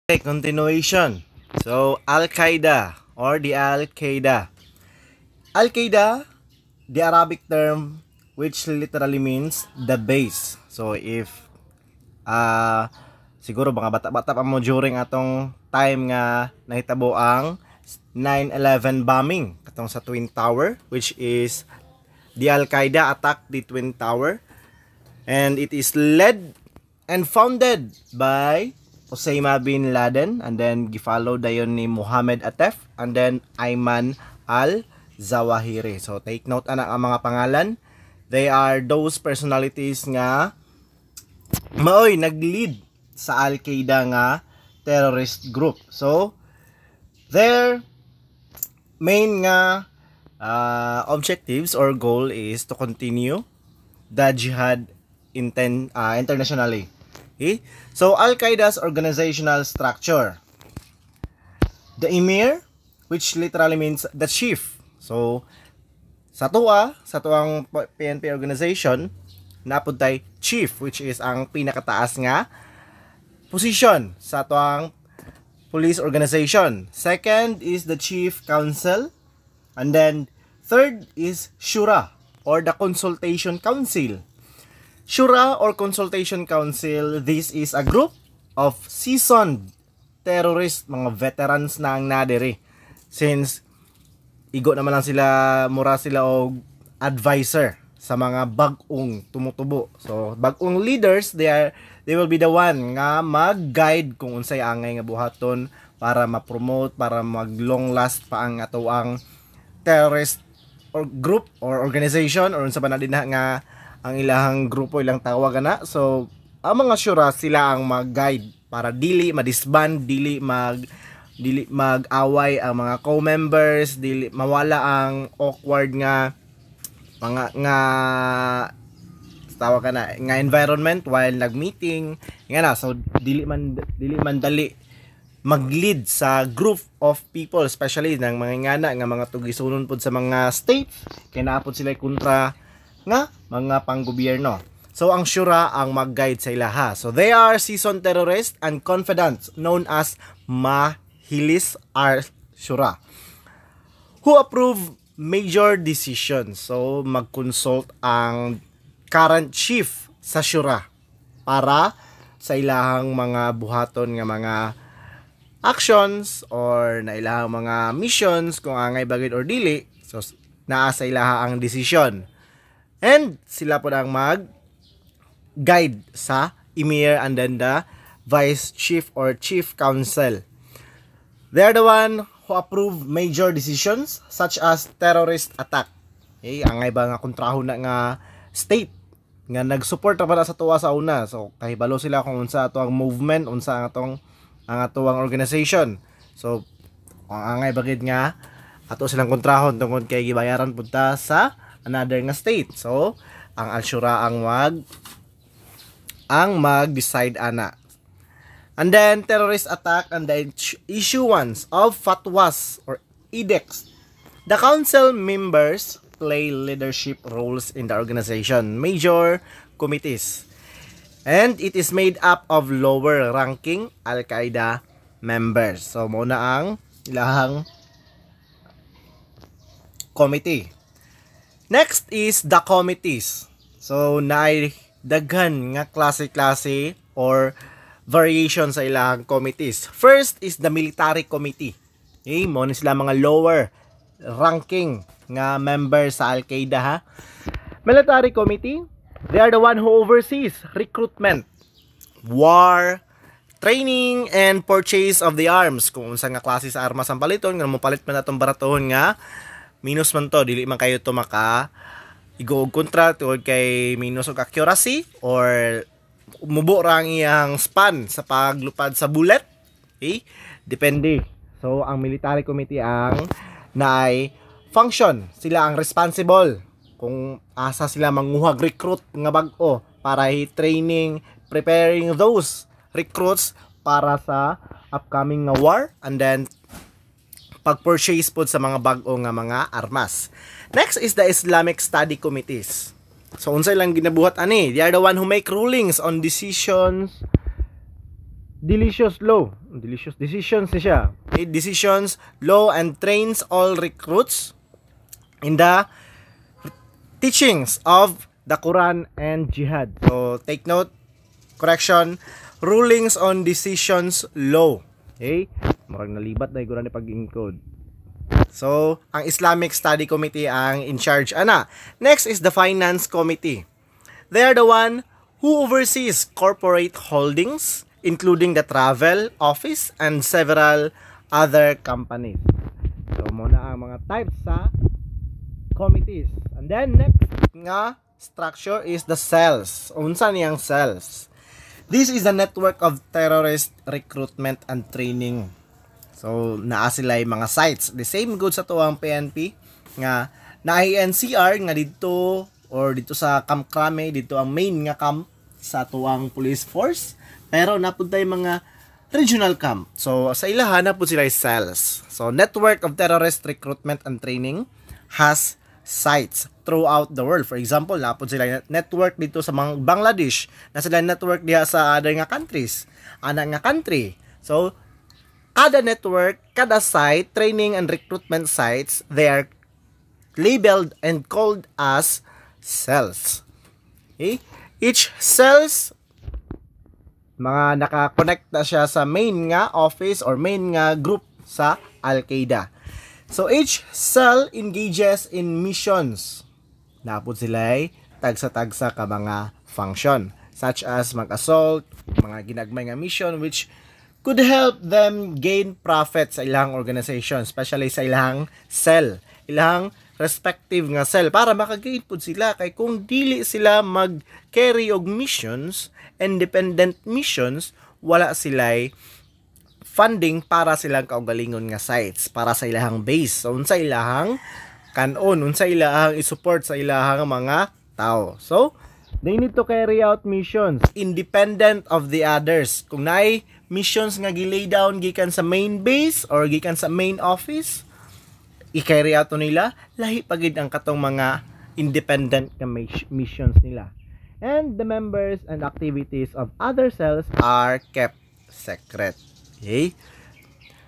Okay, continuation. So, Al-Qaeda or the Al-Qaeda. Al-Qaeda, the Arabic term which literally means the base. So, if siguro mga bata-bata pa mo during atong time nga nahitabo ang 9/11 bombing katong sa Twin Tower, which is the Al-Qaeda attack the Twin Tower, and it is led and founded by Osama bin Laden, and then gifollow dayon ni Mohammed Atef, and then Ayman al-Zawahiri. So take note ana ang mga pangalan. They are those personalities nga maoy nag-lead sa Al-Qaeda nga terrorist group. So their main nga objectives or goal is to continue the jihad internationally. Okay? So Al-Qaeda's organizational structure. The Emir, which literally means the chief. So sa tuang PNP organization, napud tay chief, which is ang pinakataas nga position sa tuang police organization. Second is the chief council, and then third is Shura or the consultation council. Shura or Consultation Council, this is a group of seasoned terrorist, mga veterans na ang nadiri. Since igo naman lang sila, mura sila og advisor sa mga bagong tumutubo. So bagong leaders, they will be the one nga mag-guide kung unsay angay nga buhaton para ma-promote, para mag-long last pa ang ato ang terrorist or group or organization or unsa ba na din nga ang ilahang grupo, ilang tawag na. So ang mga syura sila ang mag-guide para dili madisband, dili mag-away ang mga co-members, dili mawala ang awkward nga mga nga tawag na nga environment while nag-meeting nga na. So dili man dali mag-lead sa group of people, especially ng mga ngana nga mga tugisunon pod sa mga state kay naapod sila kontra nga mga panggobyerno. So ang Shura ang mag-guide sa ilaha. So they are seasoned terrorists and confidants known as Mahilis Shura who approve major decisions. So mag-consult ang current chief sa Shura para sa ilahang mga buhaton nga mga actions or na ilahang mga missions kung angay bagid or dili. So naa sa ilaha ang decision. And sila po ang mag-guide sa Emir and then the Vice Chief or Chief Council. They are the one who approve major decisions such as terrorist attack. Okay, angay ba nga kontrahon na nga state nga nag-support pa na sa tuwa sa una. So kahibalo sila kung unsa ato ang movement, unsa ang atuang organization. So ang angay bagid nga ato silang kontrahon tungod kay gibayaran punta sa another nga state. So ang Al-Shura ang mag-decide ana. And then terrorist attack and the issuance of fatwas or edicts. The council members play leadership roles in the organization, major committees, and it is made up of lower ranking Al-Qaeda members. So muna ang ilahang committee. Next is the committees. So naay daghan nga klase-klase or variation sa ilang committees. First is the military committee. Okay, mo ni sila mga lower ranking nga member sa Al-Qaeda ha. Military committee, they are the one who oversees recruitment, war, training, and purchase of the arms. Kung unsa nga klase sa armas ang paliton, nga mo palit man atong baratohon nga minus man to, dili man kayo to maka igo og kontra tungod kay minus og accuracy or mubo ra ang iyang span sa paglupad sa bullet. Okay? Depende. So ang military committee ang naay function, sila ang responsible kung asa sila manguhag recruit nga bag-o para i-training, preparing those recruits para sa upcoming nga war, and then pag-purchase po sa mga bago nga mga armas. Next is the Islamic study committees. So unsay lang ginabuhat ani? They are the one who make rulings on decisions delicious law, delicious decisions siya. Okay, decisions, law, and trains all recruits in the teachings of the Quran and Jihad. So take note, correction, rulings on decisions law. Okay, marang nalibat na iguran ni pag-encode. So ang Islamic Study Committee ang in charge ana. Next is the Finance Committee. They are the one who oversees corporate holdings, including the travel office and several other companies. So muna ang mga types sa committees. And then next nga structure is the cells. Unsa niyang cells? This is the network of terrorist recruitment and training. So naa sila yung mga sites. The same goes sa tuwang PNP nga na NCR nga dito or dito sa Camp Crame, dito ang main nga camp sa tuwang police force. Pero napunta yung mga regional camp. So sa ilahan na po sila yung cells. So network of terrorist recruitment and training has sites throughout the world. For example, napod sila network dito sa mga Bangladesh, na sila network diha sa other nga countries, ana nga country. So kada network, kada site, training and recruitment sites, they are labeled and called as cells. Okay? Each cells, mga naka-connect na siya sa main nga office or main nga group sa Al-Qaeda. So each cell engages in missions. Napod sila ay tagsa-tagsa ka mga function, such as mag-assault, mga ginagmay nga mission which could help them gain profit sa ilang organization, especially sa ilang cell, ilang respective nga cell, para makagain pud sila. Kay kung dili sila mag-carry og missions, independent missions, wala sila'y funding para silang kaugalingon nga sites, para sa ilahang base. So unsa ilahang kanon, unsa ilahang i-support sa ilahang mga tao. So they need to carry out missions independent of the others. Kung naay missions nga gilay down gikan sa main base or gikan sa main office, i-carry out nila, lahi pagid ang katong mga independent na missions nila. And the members and activities of other cells are kept secret. Okay?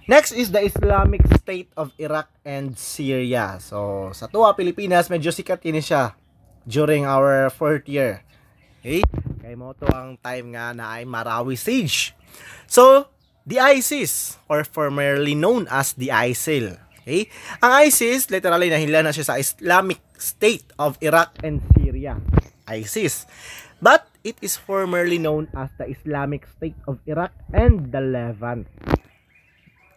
Next is the Islamic State of Iraq and Syria. So, sa tuwa Pilipinas, medyo sikat ini siya during our 4th year. Okay? Kaya mo to ang time nga na ay Marawi siege. So, the ISIS, or formerly known as the ISIL. Okay? Ang ISIS, literally nahila na siya sa Islamic State of Iraq and Syria. ISIS. But it is formerly known as the Islamic State of Iraq and the Levant.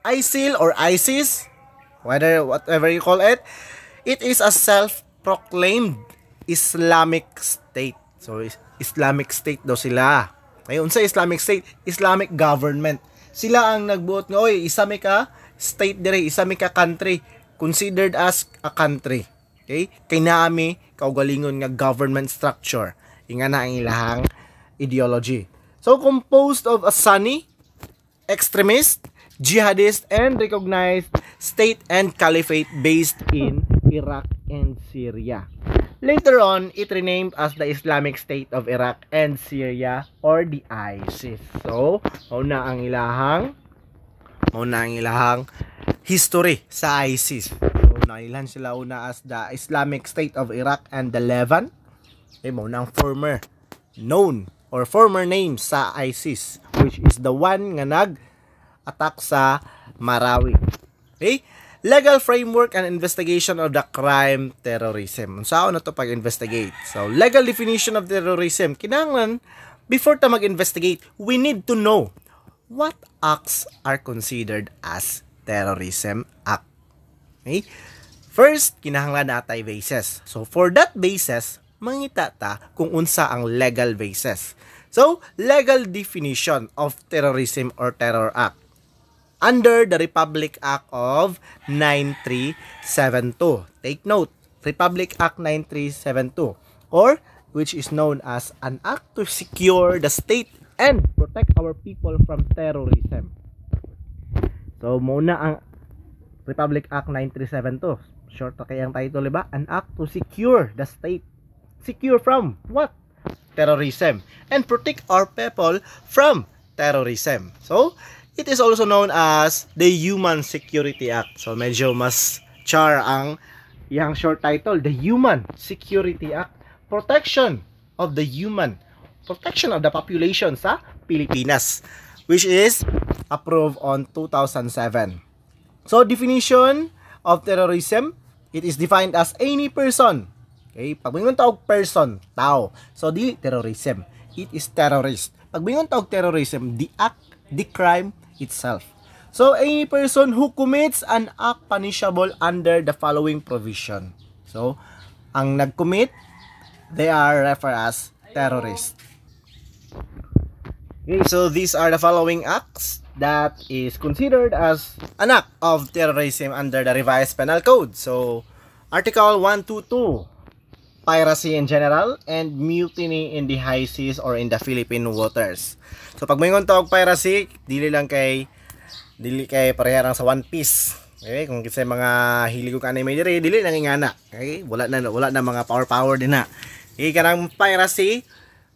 ISIL or ISIS, whatever you call it, it is a self-proclaimed Islamic State. So, Islamic State daw sila. Ngayon sa Islamic State, Islamic government. Sila ang nagbuot nga, oy, isa mi ka state dire, isa mi ka country, considered as a country. Okay? Kay naami kaugalingon nga government structure. Inga na ang ilahang ideology. So composed of a Sunni, extremist, jihadist, and recognized state and caliphate based in Iraq and Syria. Later on, it renamed as the Islamic State of Iraq and Syria or the ISIS. So, mauna ang ilahang history sa ISIS. So, nailan sila una as the Islamic State of Iraq and the Levant. Okay, mauna ang former name sa ISIS, which is the one nga nag-attack sa Marawi. Okay? Legal framework and investigation of the crime terrorism. Saan na to pag-investigate? So, legal definition of terrorism. Kinahanglan, before ta mag-investigate, we need to know what acts are considered as terrorism act. Okay? First, kinahanglan natay basis. So, for that basis, mangita ta kung unsa ang legal basis. So, legal definition of terrorism or terror act. Under the Republic Act of 9372. Take note, Republic Act 9372, or which is known as an act to secure the state and protect our people from terrorism. So, muna ang Republic Act 9372. Short na kayang title, diba? An act to secure the state. Secure from what? Terrorism. And protect our people from terrorism. So, it is also known as the Human Security Act. So, medyo mas char ang iyang short title, the Human Security Act. Protection of the population sa Pilipinas, which is approved on 2007. So, definition of terrorism, it is defined as any person. Okay, pag bingon tawag person, tao. So, di terrorism. It is terrorist. Pag bingon tawag terrorism, the act, the crime itself. So, any person who commits an act punishable under the following provision. So, ang nag-commit, they are referred as terrorists. Okay, so these are the following acts that is considered as an act of terrorism under the revised penal code. So, Article 122, piracy in general and mutiny in the high seas or in the Philippine waters. So, pag may tawag piracy, dili kay parehara sa One Piece. Okay, kung kasi mga hilig ko anime dili nang ingana. Okay, wala na mga power din na. Okay, kanang piracy,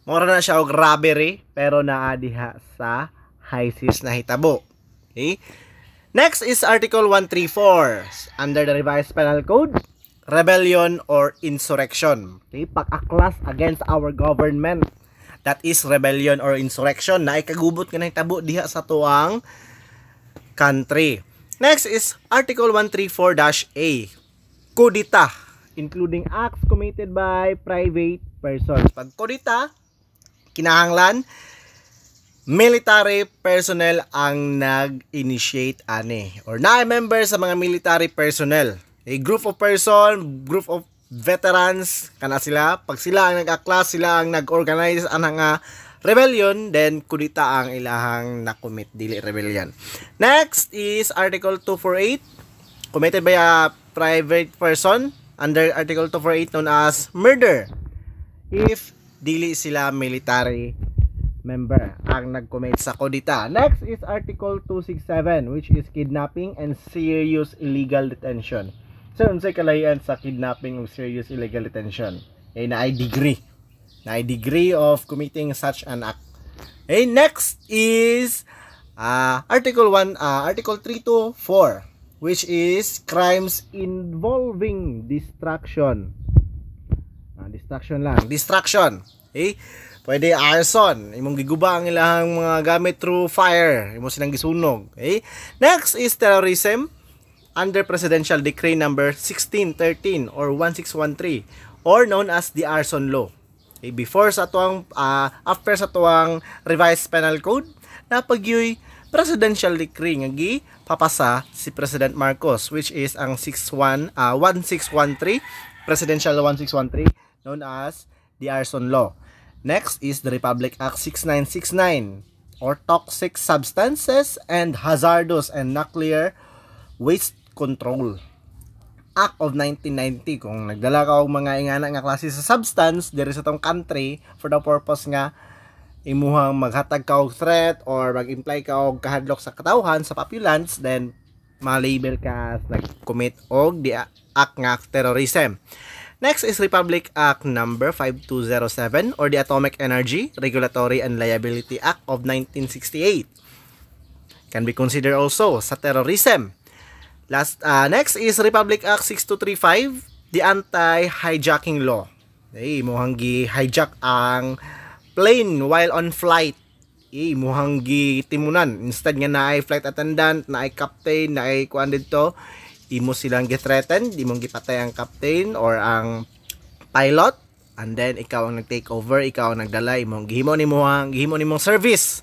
mura na siya og robbery pero naa diha sa high seas na hitabo. Okay? Next is Article 134 under the revised penal code, rebellion or insurrection. Okay? Pag-aklas against our government. That is rebellion or insurrection na ikagubot nga nahitabo diha sa tuang country. Next is Article 134-A, kudita, including acts committed by private persons. Pag kudita, kinahanglan military personnel ang nag-initiate ani or na-member sa mga military personnel. A group of person, group of veterans, kana sila. Pag sila ang nag-aklas, sila ang nag-organize anang rebellion, then kudita ang ilahang na-commit, dili rebellion. Next is Article 248, committed by a private person under Article 248 known as murder. If dili sila military member ang nag-commit sa kudita. Next is Article 267, which is kidnapping and serious illegal detention. So, unsay kalahian sa kidnapping and serious illegal detention? Na ay degree of committing such an act. Okay, next is Article 324, which is crimes involving distraction. Distraction. Okay? Pwede arson, imong giguba ang ilahang mga gamit through fire, imo silang gisunog. Okay? Next is terrorism under Presidential Decree number 1613 or 1613 or known as the arson law. Okay? Before sa tuang after sa tuang revised penal code, napagyoy presidential decree nga papasa si President Marcos, which is ang 1613 Presidential 1613 known as the arson law. Next is the Republic Act 6969 or Toxic Substances and Hazardous and Nuclear Waste Control Act of 1990. Kung nagdala ka og mga ingana nga klase sa substance diri sa tong country for the purpose nga imuhang maghatag ka og threat or mag-imply ka og kahadlok sa katawhan sa populace, then ma-label ka as nag-commit og di act nga terrorism. Next is Republic Act number 5207 or the Atomic Energy Regulatory and Liability Act of 1968. Can be considered also sa terrorism. Next is Republic Act 6235, the Anti-Hijacking Law. Muhang gi-hijack ang plane while on flight. Muhang gi-timunan. Instead nga na ay flight attendant, na ay captain, na ay kuan dito, imo silang gi-threaten, imong gipatay ang captain or ang pilot, and then ikaw ang nag-take over, ikaw ang nagdala, imong gihimo nimong service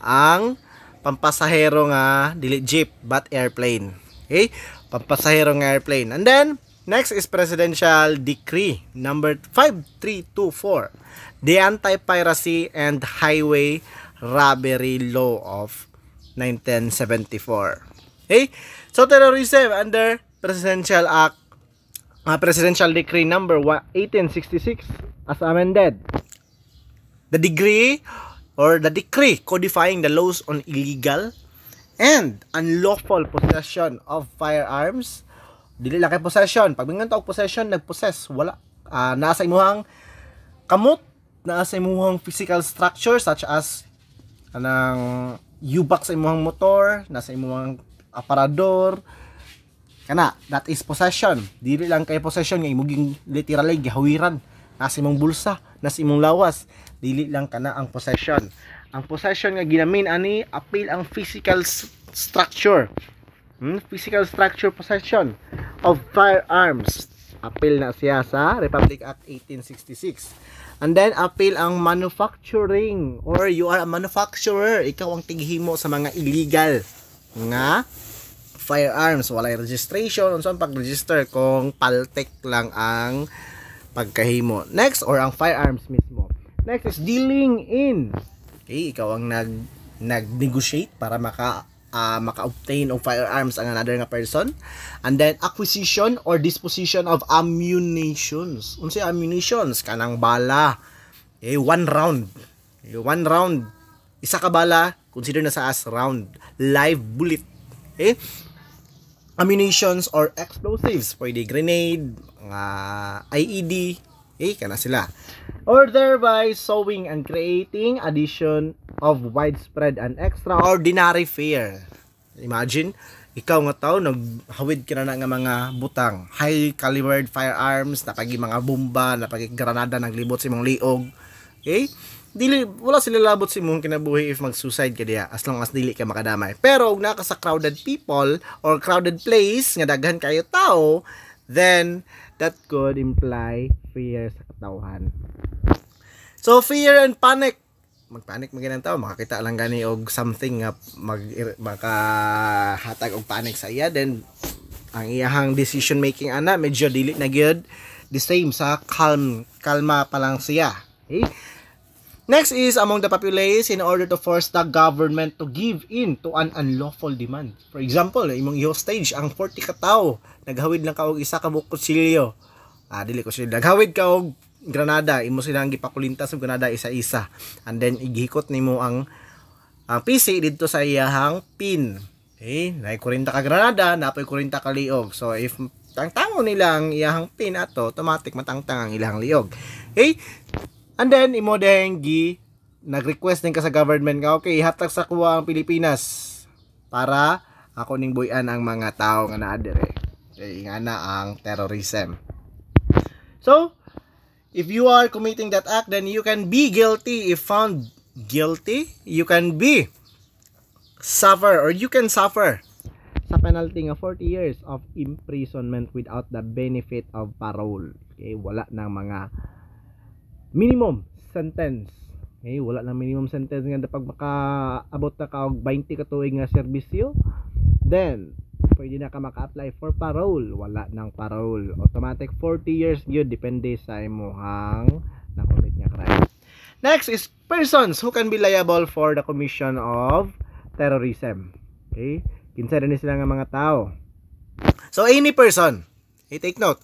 ang pampasahero nga dili jeep but airplane. Okay? Pampasahero nga airplane. And then next is Presidential Decree number 5324, the Anti-Piracy and Highway Robbery Law of 1974. Okay? So, terrorism under Presidential Act, Presidential Decree number 1866 as amended. The decree codifying the laws on illegal and unlawful possession of firearms. Dili lang kay possession. Pag mingon tawag possession, nagpossess, wala. Nasa imuhang kamot, nasa imuhang physical structure such as kanang U-box sa imong motor, nasa imong aparador, kana, that is possession. Dili lang kay possession nga imong literally gihawiran nasa imong bulsa, nasa imong lawas. Dili lang kana ang possession. Ang possession nga ginamin ani apil ang physical structure. Physical structure possession of firearms. Apil na siya sa Republic Act 1866. And then apil ang manufacturing, or you are a manufacturer, ikaw ang tighimo sa mga illegal nga firearms, walay registration, unsa ang pag-register kung paltek lang ang pagkahimo. Next, or ang firearms mismo. Next is dealing in. Okay, ikaw ang nag-negotiate para maka-obtain of firearms ang another nga person. And then acquisition or disposition of ammunitions. Unsay ammunitions? Kanang bala. Okay, one round. Okay, one round. Isa ka bala, consider na sa as round. Live bullet. Okay? Ammunitions or explosives. Pwede grenade, IED. Okay, kana sila. Or thereby sowing and creating addition of widespread and extraordinary fear. Imagine, ikaw nga tao, naghawid ka na nga mga butang, high calibered firearms, napagi mga bomba, napagi granada, naglibot sa imong liog. Okay? Wala sila labot sa imong kinabuhi if mag-suicide ka diya, as long as dili ka makadamay. Pero kung naka sa crowded people or crowded place, nga daghan kayo tao, then that could imply fear sa katawhan. So, fear and panic. Magpanic maging tao, makakita lang gani og something nga makahatag og panic sa iya, then ang iyahang decision making ana medyo dili na gyud the same sa kalma pa lang siya. Okay? Next is among the populace in order to force the government to give in to an unlawful demand. For example, imong i-hostage ang 40 ka tawo, naghawid lang ka og isa ka kutsilyo. Dili ko sila naghawid ka og granada, imo silang gipakulintas og granada isa-isa, and then igihikot nimo ang PC didto sa iyahang pin. Okay, nay 40 ka granada, napoy 40 ka liog. So if tangtango nila ang iyahang pin ato, automatic matangtang ang ilang liog. Okay, and then imo deng nag-request din ka sa government nga, okay, hatag sa kuha ang Pilipinas para ako ning buyan ang mga tao nga naa dire. Okay, nga na ang terrorism. So if you are committing that act, then you can be guilty. If found guilty, you can be suffer, or you can suffer sa penalty nga 40 years of imprisonment without the benefit of parole. Okay, wala nang mga minimum sentence. Okay, wala nang minimum sentence nga pag makaabot na ka og 20 ka tuig nga serbisyo, then pwede na ka maka-apply for parole. Wala nang parole. Automatic 40 years yun. Depende sa imuhang na-commit nga crime. Next is persons who can be liable for the commission of terrorism. Okay? Kinsa rin sila nga mga tao. So, any person, okay, take note,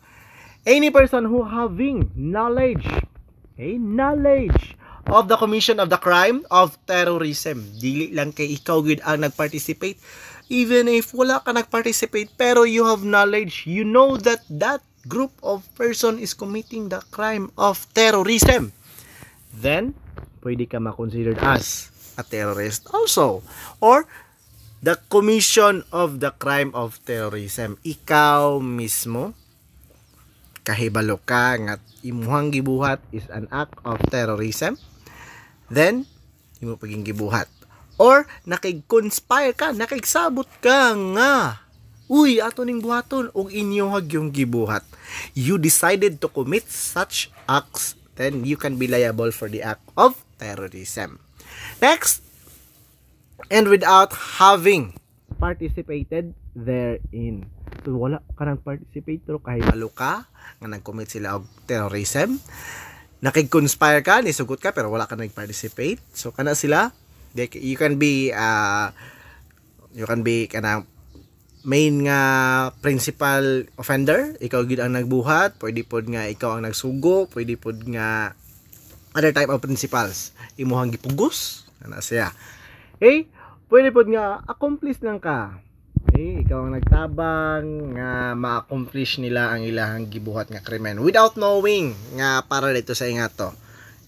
any person who having knowledge, okay, knowledge of the commission of the crime of terrorism. Dili lang kay ikaw gud ang nag-participate. Even if wala ka nag-participate, pero you have knowledge, you know that that group of person is committing the crime of terrorism, then pwede ka ma-considered as a terrorist also. Or the commission of the crime of terrorism. Ikaw mismo, kahibalo ka nga imuhang gibuhat is an act of terrorism, then imo paging gibuhat. Or nakig-conspire ka, nakigsabot ka nga, uy, ato ning buhaton, og inyo yung gibuhat. You decided to commit such acts, then you can be liable for the act of terrorism. Next, and without having participated therein. So wala ka nang participate, pero kahit malo ka nga nag-commit sila og terrorism, nakig-conspire ka, nisugot ka, pero wala ka nag-participate. So kana sila, you can be kanang main nga principal offender, ikaw gid ang nagbuhat, pwede pod nga ikaw ang nagsugo, pwede pod nga other type of principals, imuhang gipugos ana siya. Okay, pwede pod nga accomplice lang ka. Okay, ikaw ang nagtabang nga ma-accomplish nila ang ilahang gibuhat nga krimen without knowing nga para dito sa ingato.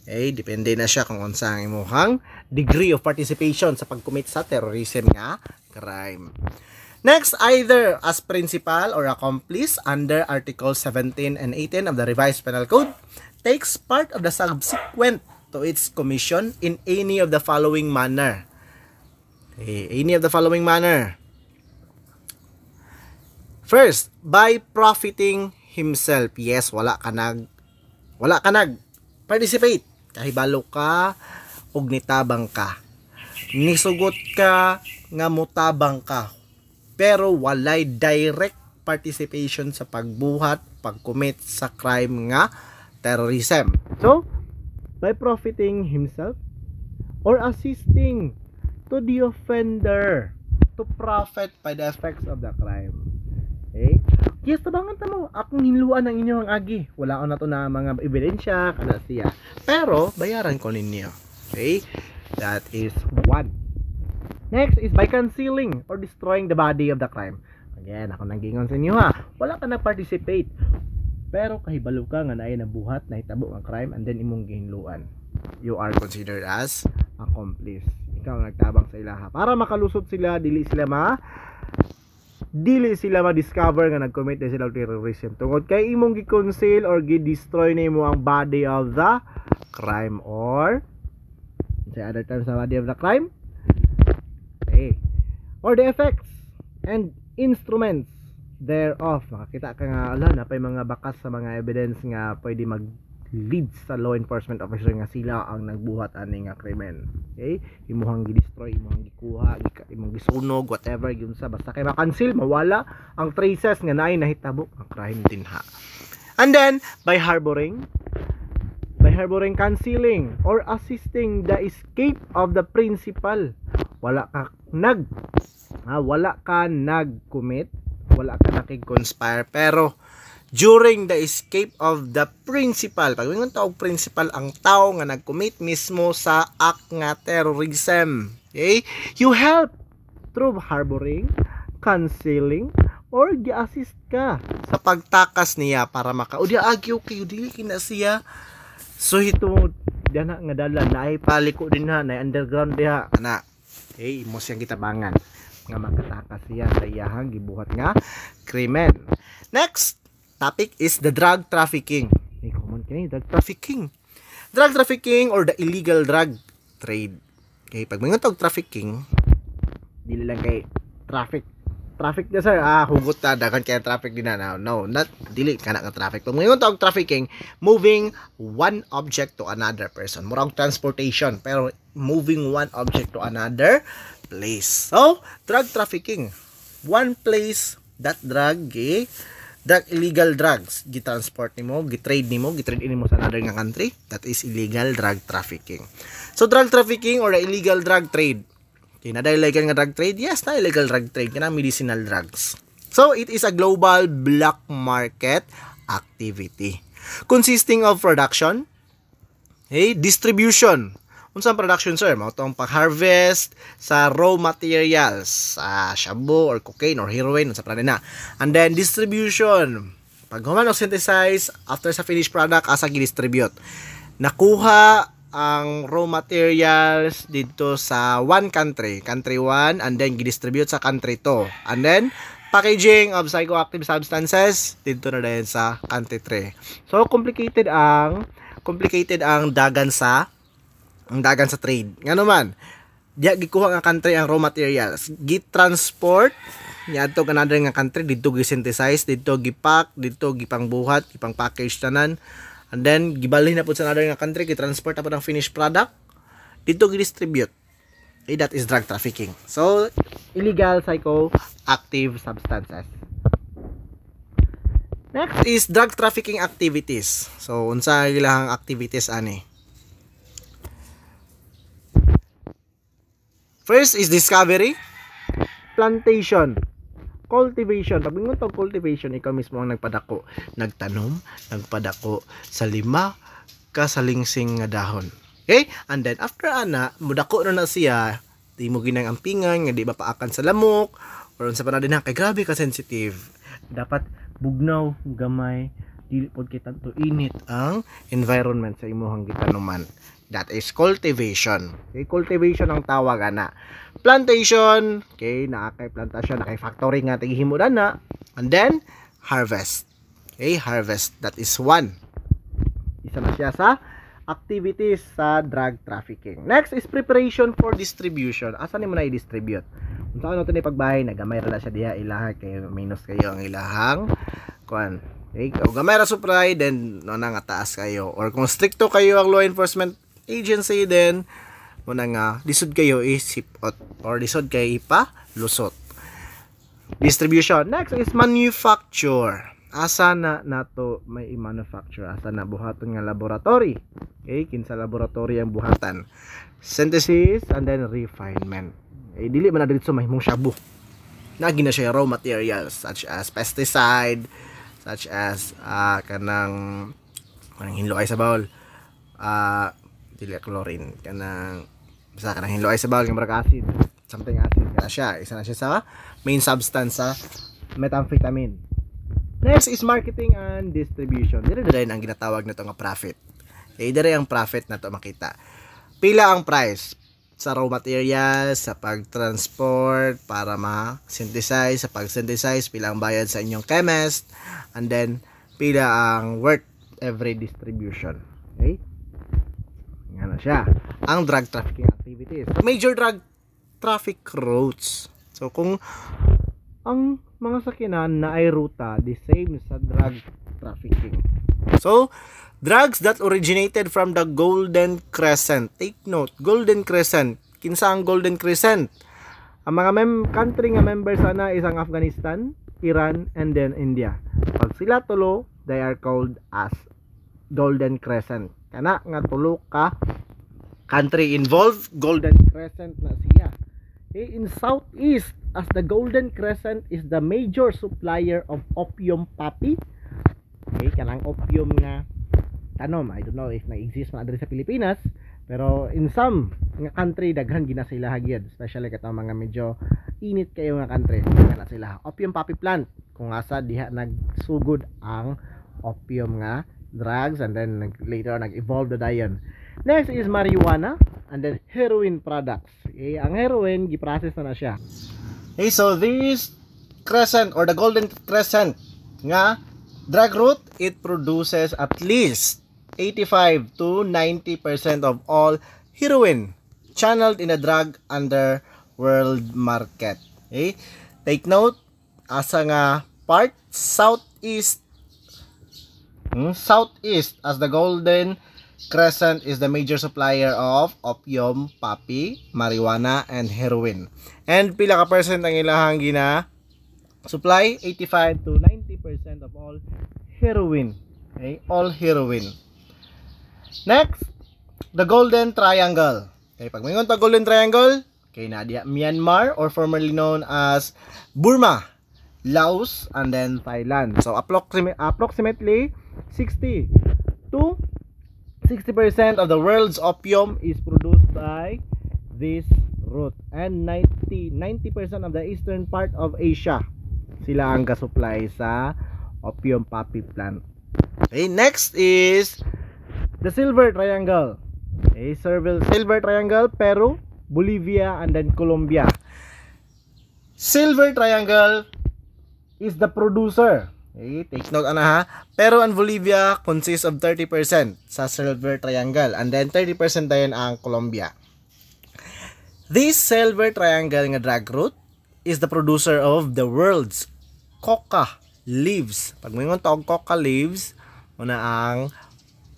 Okay, depende na siya kung unsa ang imuhang degree of participation sa pag-commit sa terrorism nga crime. Next, either as principal or accomplice under Article 17 and 18 of the Revised Penal Code takes part of the subsequent to its commission in any of the following manner. Any of the following manner. First, by profiting himself. Yes, wala ka nag participate. Kahibalo ka ug nitabang ka. Nisugot ka nga mutabang ka. Pero walay direct participation sa pagbuhat, pag-commit sa crime nga terrorism. So, by profiting himself or assisting to the offender to profit by the effects of the crime. Okay? Yes, tabangan mo. Akong hinluan ng inyong agi. Wala ko na to na mga ebidensya, kana siya. Pero, bayaran ko ninyo. Okay? That is one. Next is by concealing or destroying the body of the crime. Again, ako nanggingon sa inyo ha. Wala ka na-participate. Pero kahibalo ka nga naay nabuhat, nahitabo ang crime, and then imong gihinluan. You are considered as accomplice. Ikaw nagtabang sa ilaha. Para makalusot sila, dili sila ma-discover nga nag-commit na sila ng terrorism. Tungod kay imong gi-conceal or gi-destroy na mo ang body of the crime or say other terms sa body of the crime. Or the effects and instruments thereof. Makakita ka nga, na pa'y mga bakas sa mga evidence nga pwede mag-lead sa law enforcement officer nga sila ang nagbuhat ani nga krimen. Okay? Imuhang gi-destroy, imuhang gikuha, imong gisunog, whatever, yun sa basta kay makansil, mawala ang traces nga naay nahitabo ang crime din ha. And then, by harboring, concealing, or assisting the escape of the principal. Wala ka nag-commit, wala ka nakig-conspire, pero during the escape of the principal, pag mingon tawag principal, ang tao nga nag-commit mismo sa act nga terrorism. Okay? You help through harboring, concealing, or gi-assist ka sa pagtakas niya para makaudya agyo kayo dili kina siya. So ito dana nga dalan na ay paliko din ha, na underground diha ana. Okay, mo siyang gitabangan nga makatakas siya sa iyahang gibuhat nga krimen. Next topic is the drug trafficking. May common kini drug trafficking. Drug trafficking or the illegal drug trade. Okay, pag mga tawag trafficking, dili lang kay traffic na sir, hugot na dagan kay traffic din na. No, not dili kana ka traffic. Pag mga tawag trafficking, moving one object to another person. Murang transportation, pero moving one object to another place. So, drug trafficking. One place that drug illegal drugs gi-transport nimo, gi-trade nimo sa another nga country. That is illegal drug trafficking. So, drug trafficking or illegal drug trade. Okay, na illegal nga drug trade? Yes, na illegal drug trade. Kana medicinal drugs. So, it is a global black market activity consisting of production, distribution. Unsang production sir? Mao tong pag-harvest sa raw materials, sa shabu or cocaine or heroin unsa pa na. And then distribution. Pag human og synthesize after sa finished product asa gi-distribute. Nakuha ang raw materials dito sa one country, country 1, and then gi-distribute sa country 2. And then packaging of psychoactive substances dito na din sa country 3. So complicated ang dagan sa trade. Ngano man, diya gikuha nga country ang raw materials, gi-transport niadto kanada nga country, dito gi-synthesize, dito gi-pack, dito gipangbuhat, gipang-package tanan, and then gibalhin na pud sa another nga country, gi-transport na pud ang finished product, dito gi-distribute. That is drug trafficking. So illegal psychoactive substances. Next is drug trafficking activities. So unsa ilahang activities ani? First is discovery, plantation, cultivation. Pag mingon tawag cultivation, ikaw mismo ang nagpadako, nagtanom, nagpadako sa 5 kasalingsing nga dahon. Okay? And then after ana, mudako na siya, di mo ginang ampingan, nga di ba paakan sa lamok, or sa panadin kay grabe ka sensitive. Dapat bugnaw, gamay, dili pod kay tanto init ang environment sa imuhang gitanuman. That is cultivation. Okay, cultivation ang tawag ana. Plantation, okay, naa kay plantasyon, na kay factory nga tighimudan na. And then harvest. Okay, harvest, that is one. Isa na siya sa activities sa drug trafficking. Next is preparation for distribution. Asa ni mo na i-distribute? Kung saan natin ipagbahay, nagamay ra siya diha ilaha kay minus kayo ang ilahang kuan. Okay, kung gamay ra supply, then no na nga taas kayo. Or kung stricto kayo ang law enforcement agency, then muna nga lisod kayo isipot or lisod kayo ipa lusot. Distribution. Next is manufacture. Asa na nato may i-manufacture, asa na buhaton nga laboratory. Okay, kinsa laboratory ang buhatan. Synthesis and then refinement. Dili man na dito mahimong shabu. Nagi na siya raw materials such as pesticide, such as kanang hinlo ay sa bawol. Dili chlorine kanang basta kanang hinlo ay sa bawol ng acid, something acid kana siya. Isa na siya sa main substance sa methamphetamine. Next is marketing and distribution. Dire ang ginatawag nito nga profit. Dire ang profit na to makita. Pila ang price sa raw materials, sa pag-transport para ma-synthesize, sa pag-synthesize, pila ang bayad sa inyong chemist, and then pila ang worth every distribution. Okay? Yan na siya. Ang drug trafficking activities. Major drug traffic routes. So kung ang mga sakinan na ay ruta, the same sa drug trafficking. So, drugs that originated from the Golden Crescent. Take note, Golden Crescent. Kinsa ang Golden Crescent? Ang mga country nga members sana is ang Afghanistan, Iran, and then India. Pag sila tulo, they are called as Golden Crescent. Kana nga tulo ka country involved, Golden Crescent na siya. In Southeast, as the Golden Crescent is the major supplier of opium poppy. Okay, kanang opium nga tanom. I don't know if na-exist man sa Pilipinas, pero in some nga country daghan gina sila hagyod, especially katong mga medyo init kayo nga country, kana sila opium poppy plant kung asa diha nagsugod ang opium nga drugs, and then later nag-evolve the dayon. Next is marijuana and then heroin products. Okay, ang heroin giprocess na siya. Okay, so this crescent or the Golden Crescent nga drug route, it produces at least 85 to 90% of all heroin channeled in the drug underworld market. Okay? Take note, asa nga part southeast as the Golden Crescent is the major supplier of opium, poppy, marijuana, and heroin. And pila ka percent ang ilahang gina supply? 85 to 90% of all heroin. Okay? All heroin. Next, the Golden Triangle. Okay, pag mayroon ta Golden Triangle, okay, na diya Myanmar or formerly known as Burma, Laos, and then Thailand. So approximately 60% of the world's opium is produced by this route, and 90% of the eastern part of Asia sila ang ka-supply sa opium poppy plant. Okay, next is the Silver Triangle. Okay, Silver Triangle, Peru, Bolivia, and then Colombia. Silver Triangle is the producer. Okay, take note ana ha. Peru and Bolivia consists of 30% sa Silver Triangle, and then 30% dayon ang Colombia. This Silver Triangle nga drug route is the producer of the world's coca leaves. Pag mayroon tawag coca leaves, muna ang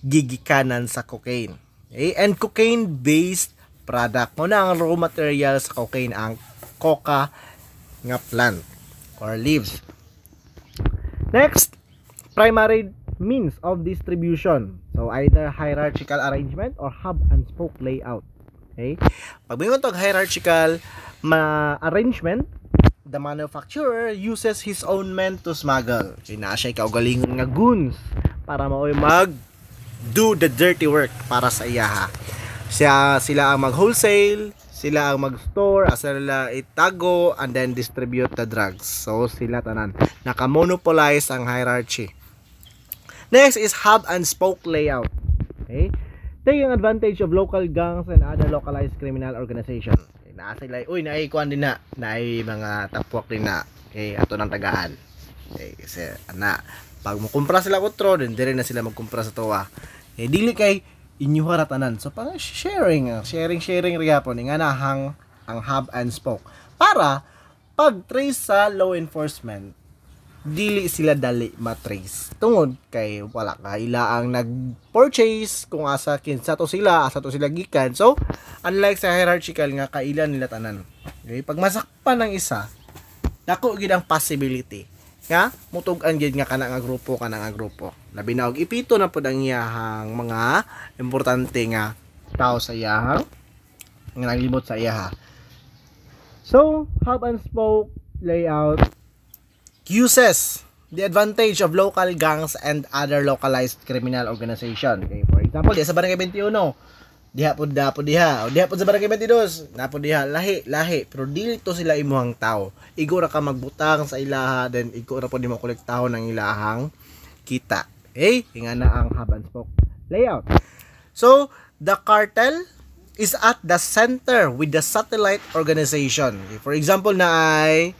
gigikanan sa cocaine. Okay? And cocaine-based product. Muna ang raw material sa cocaine, ang coca nga plant or leaves. Next, primary means of distribution. So either hierarchical arrangement or hub and spoke layout. Okay? Pag mayroon tawag hierarchical arrangement, the manufacturer uses his own men to smuggle. Okay, na siya kaugalingon nga goons para maoy do the dirty work para sa iyaha. Sila ang mag-wholesale, sila ang mag-store, sila itago, and then distribute the drugs. So sila tanan naka-monopolize ang hierarchy. Next is hub and spoke layout. Okay? Taking advantage of local gangs and other localized criminal organizations. Okay, naa sila, uy, naikuan din na, naay mga tapwak din na. Okay, ato ng tagaan. Okay, kasi, pag mukumpra sila kutro, din dire na sila magkumpra sa tuwa. Okay, dili kay inyo haratanan. So, pang sharing rigapon, nga na ang hub and spoke. Para, pag trace sa law enforcement, dili sila dali matrace. Tungod kay wala ka ilaang nag-purchase kung asa to sila gikan. So, unlike sa hierarchical nga kailan nila tanan. Okay, pag masakpan ng isa, dako gid ang possibility nga mutug-an gid nga kana nga grupo. Labi na og ipito na pud ang iyahang mga importante nga tao sa iyahang nga naglimot sa iyaha. So, hub and spoke layout uses the advantage of local gangs and other localized criminal organization. Okay, for example, di sa Barangay 21, diha po sa Barangay 22, napod diha, lahi, pero dito sila imuhang tao. Igo ra ka magbutang sa ilaha, then igo ra po di mo kolektahon ng ilahang kita. Okay, nga na ang hub and spoke layout. So, the cartel is at the center with the satellite organization. Okay, for example, naay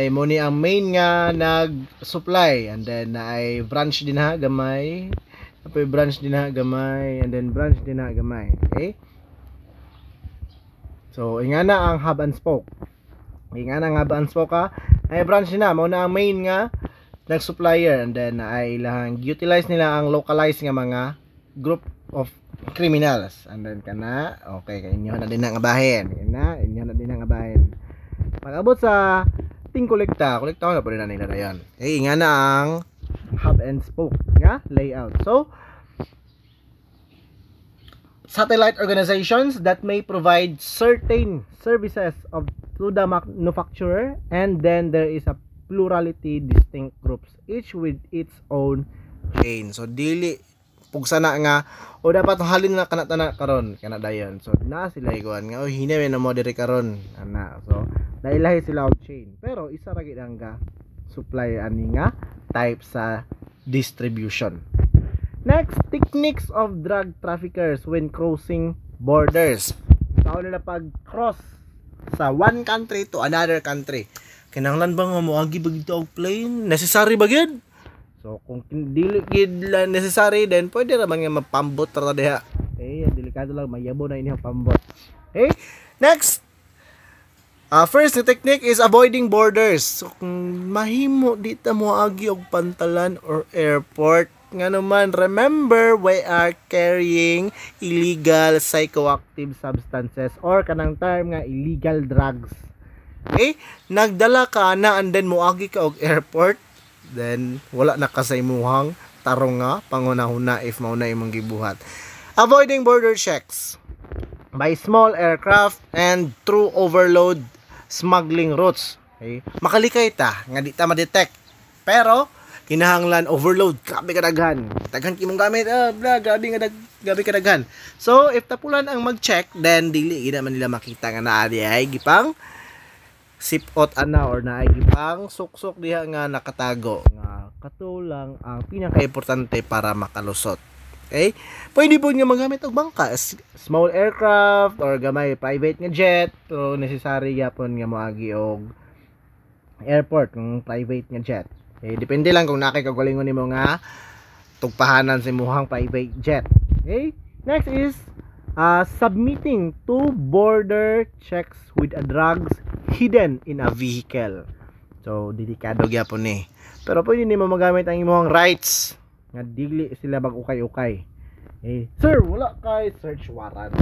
mo ni ang main nga nag-supply, and then naay branch din ha gamay, and then branch din ha gamay. Okay, so nga na ang hub and spoke. Ay branch na mo na ang main nga nag-supplier, and then ay ilang utilize nila ang localized nga mga group of criminals, and then kana okay kay inyo na din nga bahin. Pag-abot sa ting kolekta na po rin na nila na yan. Okay, nga na ang hub and spoke nga layout. So, satellite organizations that may provide certain services to the manufacturer, and then there is a plurality distinct groups, each with its own chain. So, dili pugsa na nga o dapat halin na kana karon kana dayon. So na sila iguan nga hinay na mo diri karon ana. So dailahi sila og chain, pero isa ra gid ang supply ani nga type sa distribution. Next, techniques of drug traffickers when crossing borders. Sao nila pag cross sa one country to another country. Kinahanglan ba nga moagi ba gid og plane? Necessary ba gid? So, kung dili gid la necessary, then pwede ra man nga mapambot ra diha. Okay, delikado lang, mayabo na inyong pambot. Okay, next. First, the technique is avoiding borders. So, kung mahimo dito mo agi og pantalan or airport, nga naman, remember, we are carrying illegal psychoactive substances or kanang term nga illegal drugs. Okay, nagdala ka na and then mo agi ka og airport, then wala na kasaymuhang tarong nga pangunahuna if mauna imong gibuhat. Avoiding border checks by small aircraft and through overload smuggling routes. Okay? Makalikay ta nga di ta ma-detect, pero kinahanglan overload, grabe kadaghan kimong gamit, grabe kadaghan. So if tapulan ang mag-check, then dili gid man nila makita nga naa di ay gipang sipot ana or naay gipang suksok diha nga nakatago nga katulang ang pinaka-importante para makalusot. Okay? Pwede po nga magamit og bangka, small aircraft or gamay private nga jet, so necessary gyapon nga moagi og airport ng private nga jet. Okay? Depende lang kung nakay kagalingon nimo nga tugpahanan sa imong private jet. Okay? Next is submitting to border checks with drugs hidden in a vehicle. So delikado gyapon ni. Pero pwede nimo magamit ang imong rights nga dili sila mag-ukay-ukay. Eh, sir, wala kay search warrant.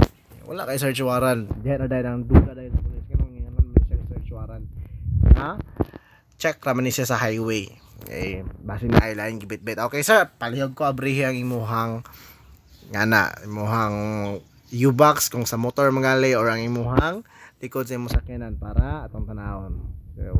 Diyan na dahil ang duda dahil sa police kanang ngayon may search warrant. Ha? Check ra man siya sa highway. Eh, base na ay lain gibit-bit. Okay, sir, palihog ko abrihi ang imuhang U-box kung sa motor mangali or ang imuhang likod sa imong sakyanan para atong tanawon. So,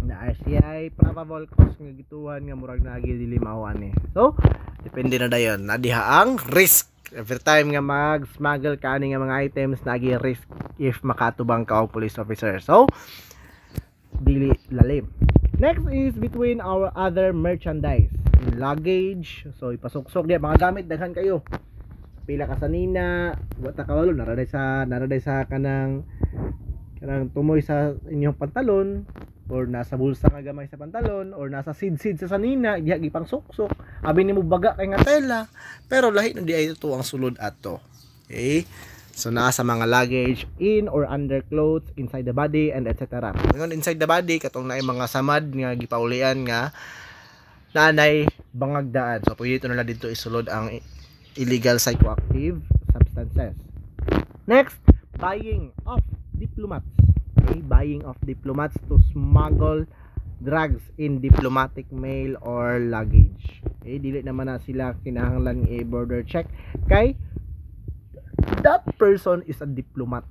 na RCI probable cause nga gituhan nga murag naagi dili mao ani. So, depende na dayon. Nadiha ang risk. Every time nga mag-smuggle ka ani nga mga items, nagi risk if makatubang ka og police officer. So, dili lalim. Next is between our other merchandise. in luggage. So ipasuksok diya mga gamit daghan kayo. Pila ka sanina, wa ta kawalo naraday sa kanang tumoy sa inyong pantalon, or nasa bulsa nga gamay sa pantalon, or nasa sid-sid sa sanina, diha gipang suksok. Abi nimo baga kay nga tela, pero lahi na di ay ito ang sulod ato. Okay? So nasa mga luggage, in or under clothes, inside the body, and etc. Ngayon inside the body katong naay mga samad nga gipaulian nga nanay bangagdaan. So pwede ito na dito isulod ang illegal psychoactive substances. Next, buying of diplomats. Okay, buying of diplomats to smuggle drugs in diplomatic mail or luggage. Okay, dili naman na sila kinahanglan i-border check kay that person is a diplomat.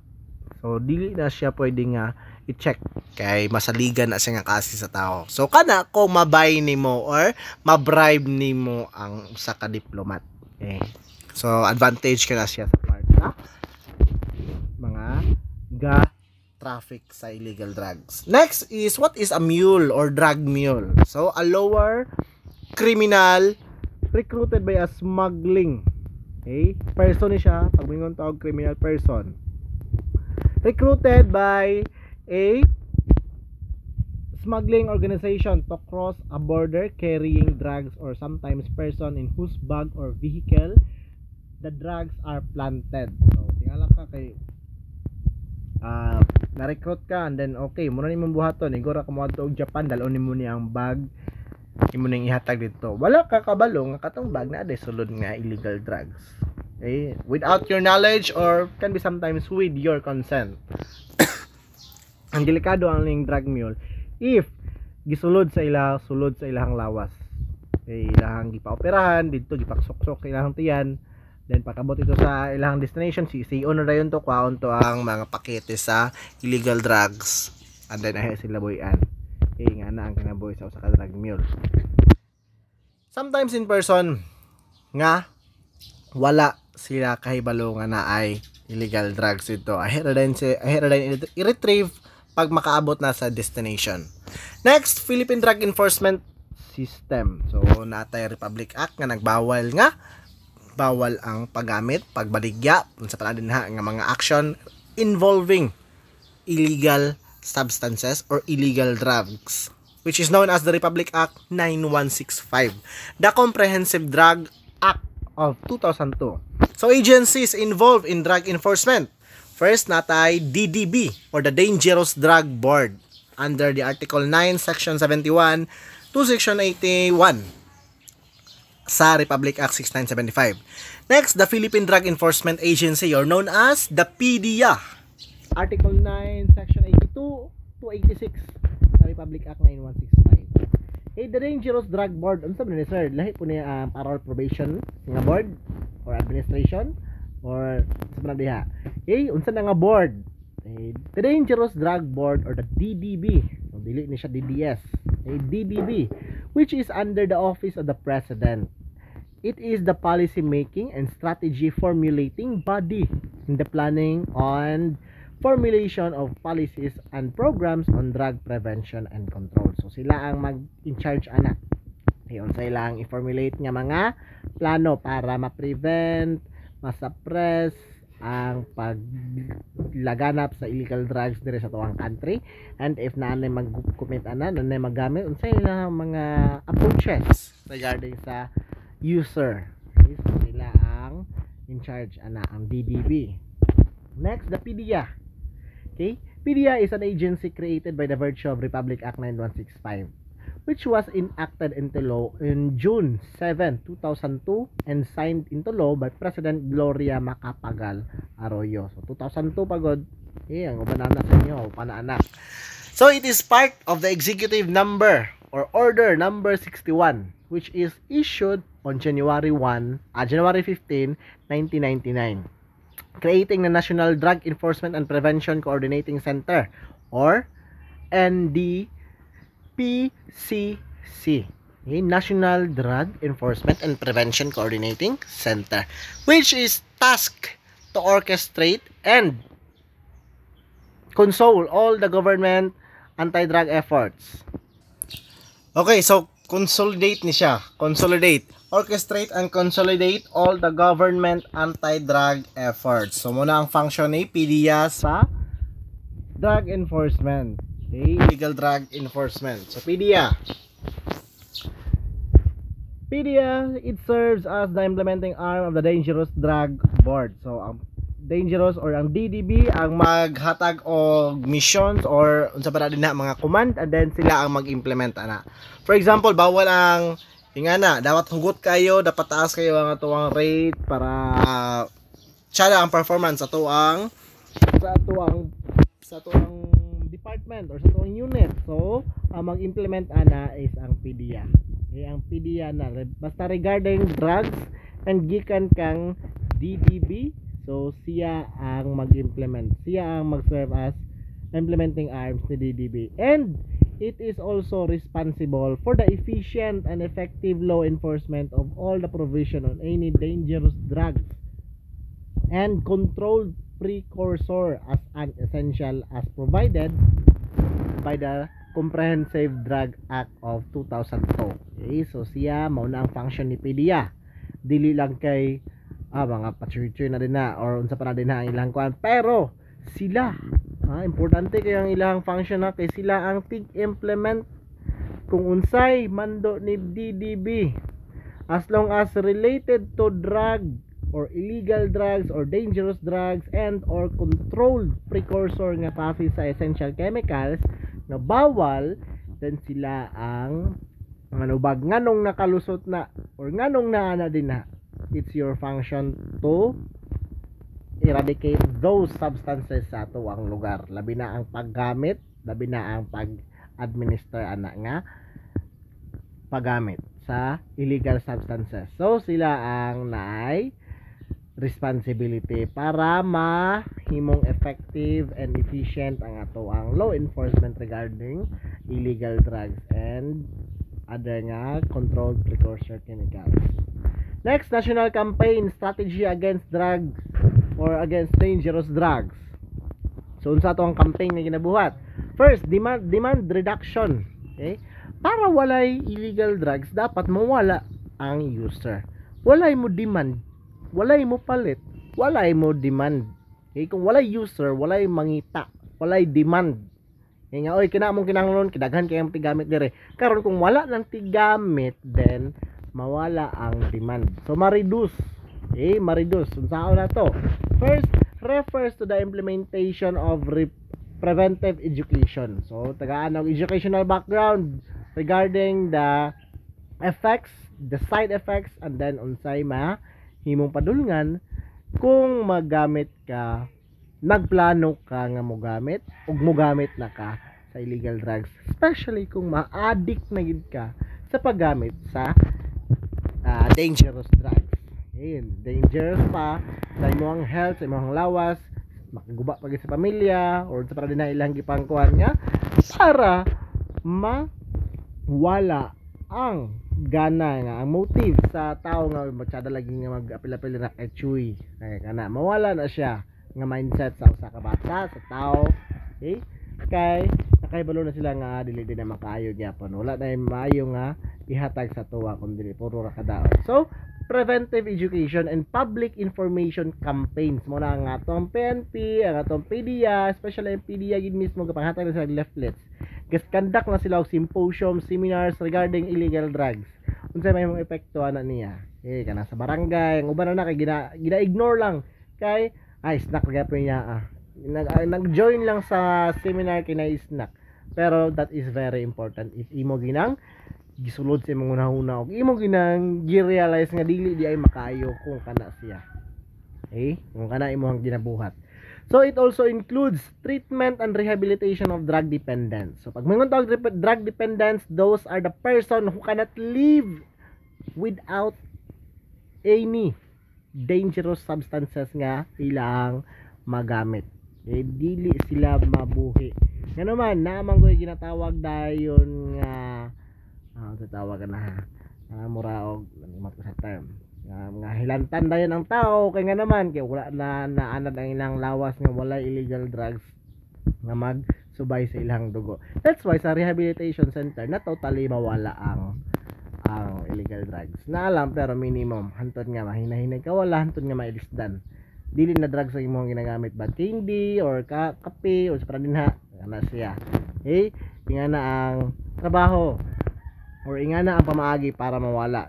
So dili na siya pwede nga i-check kay masaligan na siya nga kasi sa tao. So kana kung mabay nimo or mabribe nimo ang usa ka diplomat. Okay. So advantage ka na siya sa part na mga traffic sa illegal drugs. Next is, what is a mule or drug mule? So a lower criminal recruited by a smuggling, okay, person ni siya, pag mingon tawag criminal person, recruited by a smuggling organization to cross a border carrying drugs, or sometimes person in whose bag or vehicle the drugs are planted. So tingala ka kay na-recruit ka, and then okay, muna ni mong buhaton, igora ka mo ato og Japan, dalon nimo ni ang bag, imo ning ihatag dito. Wala ka kabalo nga katong bag na aday sulod nga illegal drugs. Okay, without your knowledge, or can be sometimes with your consent. Ang delikado ang ning drug mule if gisulod sa ilahang lawas. Okay, ilahang gipaoperahan dito, gipaksok-sok ilahang tiyan. Then pagkabot ito sa ilang destination, CCO na dayon to, kwaon to ang mga pakete sa illegal drugs, and then ahe sila boyan. Okay, nga na ang kinaboy sa usa ka drug mule. Sometimes in person nga wala sila kahibalo nga naay illegal drugs ito. Ahe ra din i-retrieve pag makaabot na sa destination. Next, Philippine Drug Enforcement System. So natay Republic Act nga nagbawal nga bawal ang paggamit, pagbaligya sa panadinha nga mga action involving illegal substances or illegal drugs, which is known as the Republic Act 9165, the Comprehensive Drug Act of 2002. So agencies involved in drug enforcement, first natay DDB or the Dangerous Drug Board under the Article 9 Section 71 to Section 81 sa Republic Act 6975. Next, the Philippine Drug Enforcement Agency, or known as the PDEA, Article 9 Section 82 to 86 sa Republic Act 9165. Okay, the Dangerous Drug Board, unsa man ni sir, lahi po niya parol probation nga board or administration or sa man diha. Okay, unsa na nga board? Okay, the Dangerous Drug Board or the DDB, so dili ni siya DDS. Okay, DDB, which is under the office of the President. It is the policy making and strategy formulating body in the planning on formulation of policies and programs on drug prevention and control. So sila ang mag-in-charge ana. Ayon, sila ang i-formulate nga mga plano para ma-prevent, ma-suppress ang paglaganap sa illegal drugs dire sa tuwang country, and if naanay mag-commit ana, naanay magamit, unsay na mga approaches regarding sa user. Okay, so sila ang in charge ana, ang DDB. Next, the PDEA. Okay, PDEA is an agency created by the virtue of Republic Act 9165, which was enacted into law in June 7, 2002 and signed into law by President Gloria Macapagal Arroyo. So 2002 pagod, ang ubanana sa inyo, panaanak. So it is part of the executive number or order number 61, which is issued on January 15, 1999, creating the National Drug Enforcement and Prevention Coordinating Center, or NDPCC, National Drug Enforcement and Prevention Coordinating Center, which is tasked to orchestrate and console all the government anti-drug efforts. Okay, so consolidate ni siya. Consolidate. Orchestrate and consolidate all the government anti-drug efforts. So, muna ang function ni PDEA sa drug enforcement. Okay? Illegal drug enforcement. So, PDEA, it serves as the implementing arm of the Dangerous Drug Board. So, ang dangerous or ang DDB ang maghatag og missions or unsa pa din na mga command, and then sila ang mag-implement ana. For example, bawal ang ingana, dapat hugot kayo, dapat taas kayo ang atuang rate para tsada ang performance sa atuang department or sa atuang unit. So, ang mag-implement ana is ang PDEA. Okay, ang PDEA na basta regarding drugs and gikan kang DDB. So, siya ang mag-implement. Siya ang mag-serve as implementing arms ni DDB. And it is also responsible for the efficient and effective law enforcement of all the provision on any dangerous drugs and controlled precursor as essential as provided by the Comprehensive Drug Act of 2002. Okay, so siya mauna ang function ni PDEA. Dili lang kay mga pachurchoy na din na or unsa pa na din na ang ilang kuan, pero sila importante kay ang ilang function na kay sila ang tig-implement kung unsay mando ni DDB as long as related to drug or illegal drugs or dangerous drugs and or controlled precursor nga pasi sa essential chemicals na bawal, then sila ang manubag nganong nakalusot na or nganong naana din na. It's your function to eradicate those substances sa atuang lugar, labi na ang paggamit, labi na ang pag-administer ana nga paggamit sa illegal substances. So sila ang naay responsibility para mahimong effective and efficient ang atuang law enforcement regarding illegal drugs and other nga controlled precursor chemicals. Next, national campaign strategy against drugs or against dangerous drugs. So unsa to ang campaign nga ginabuhat? First, demand reduction. Okay? Para walay illegal drugs, dapat mawala ang user. Walay mo demand, walay mo palit, walay mo demand. Okay? Kung walay user, walay mangita, walay demand. Kaya nga, oy, kinamong kinahanglan kidaghan kay ang tigamit dire. Karon kung wala nang tigamit, then mawala ang demand. So ma-reduce. Okay, ma-reduce. Unsaon na to? First, refers to the implementation of preventive education. So tagaan og educational background regarding the effects, the side effects, and then unsay mahimong padulngan kung maggamit ka, nagplano ka nga mogamit ug mogamit na ka sa illegal drugs, especially kung ma-addict na gid ka sa paggamit sa dangerous drugs. Ayun, dangerous pa sa imong health, sa imong lawas, makaguba pa sa pamilya or sa para din na ilang gipangkuhan nga para mawala ang gana nga, ang motive sa tao nga masyada lagi nga mag-apil-apil na kay Chewy. Kaya kana mawala na siya nga mindset sa usa ka bata, sa tao. Okay? Kay nakaibalo na sila nga dili din na makaayo gyapon. Wala na maayo nga ihatag sa tuwa kundi puro ra kadaot. So, preventive education and public information campaigns mo na ang atong PNP, ang atong PDEA, especially ang PDEA gid mismo kapanghatag na sila leaflets. Conduct na sila og symposium, seminars regarding illegal drugs. Unsay may mong epekto ana niya? Kana sa barangay, ang uban na kay gina-ignore lang kay snack gyapon niya nag-join lang sa seminar kay na snack. Pero that is very important if imo ginang gisulod sa imong unahuna og imo ginang gi-realize nga dili di ay makaayo kung kana siya. Okay? Kung kana imo ang ginabuhat. So it also includes treatment and rehabilitation of drug dependents. So pag mingon tawag drug dependents, those are the person who cannot live without any dangerous substances nga ilang magamit. Dili sila mabuhi. Nga naman, naman ko ginatawag dayon nga tatawag na mura og sa term nga hilantan dayon ang tao kay nga naman kay wala na naanad ang ilang lawas nga wala illegal drugs nga mag subay sa ilang dugo. That's why sa rehabilitation center na totally mawala ang illegal drugs. Na alam pero minimum hantod nga mahinahinay ka wala hantod nga mailisdan. Dili na drugs ang imong ginagamit ba candy or kape or sa dinha ana siya. Okay? Ingana ang trabaho or ingana ang pamaagi para mawala.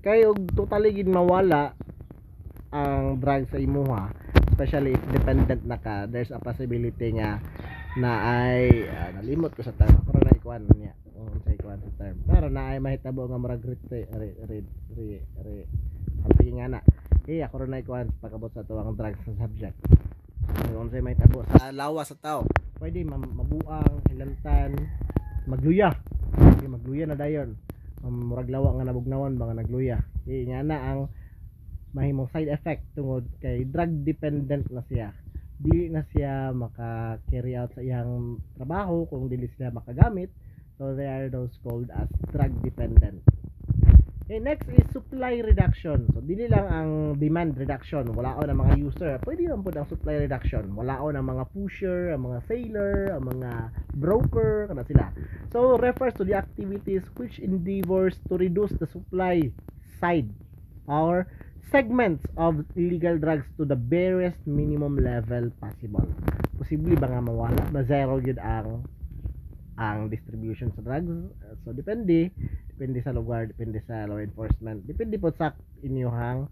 Kay og totally gid mawala ang drugs sa imuha, especially if dependent na ka, there's a possibility nga na ay nalimot ko sa term pero na ikuan niya sa ikuan sa term pero na ay mahitabo nga murag nga na ako ron na ikuan pagabot sa tuwang drugs sa subject kung say mahitabo sa lawas sa tao pwede mabuang hilantan magluya na dayon murag lawa nga nabugnawan mga nagluya nga na ang mahimong side effect tungod kay drug dependent na siya. Dili na siya maka-carry out sa iyang trabaho kung dili sila makagamit. So they are those called as drug dependent. Okay, next is supply reduction. So dili lang ang demand reduction, walaon ang mga user. Pwede lang po ang supply reduction. Walaon ang mga pusher, ang mga seller, ang mga broker, kana sila. So refers to the activities which endeavors to reduce the supply side or segments of illegal drugs to the barest minimum level possible. Posible ba nga mawala ba zero yun ang distribution sa drugs? So depende sa lugar, depende sa law enforcement, depende po sa inyong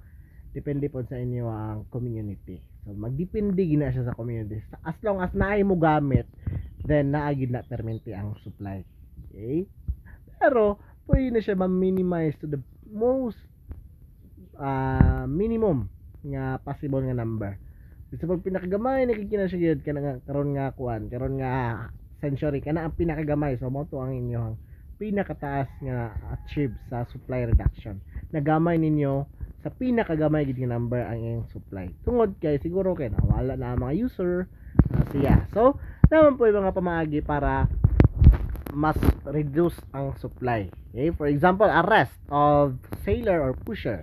community. So magdepende gina siya sa community. As long as naay mo gamit, then naagid na permente ang supply. Okay? Pero pwede na siya ma-minimize to the most minimum nga possible nga number. Kasi pag pinakagamay nakikita siya gyud karon nga century kana ang pinakagamay, so mo to ang inyong pinakataas nga achieve sa supply reduction. Nagamay ninyo sa pinakagamay gid nga number ang iyong supply. Tungod kay siguro kay nawala na ang mga user siya. So naman po yung mga pamaagi para mas reduce ang supply. Okay? For example, arrest of seller or pusher.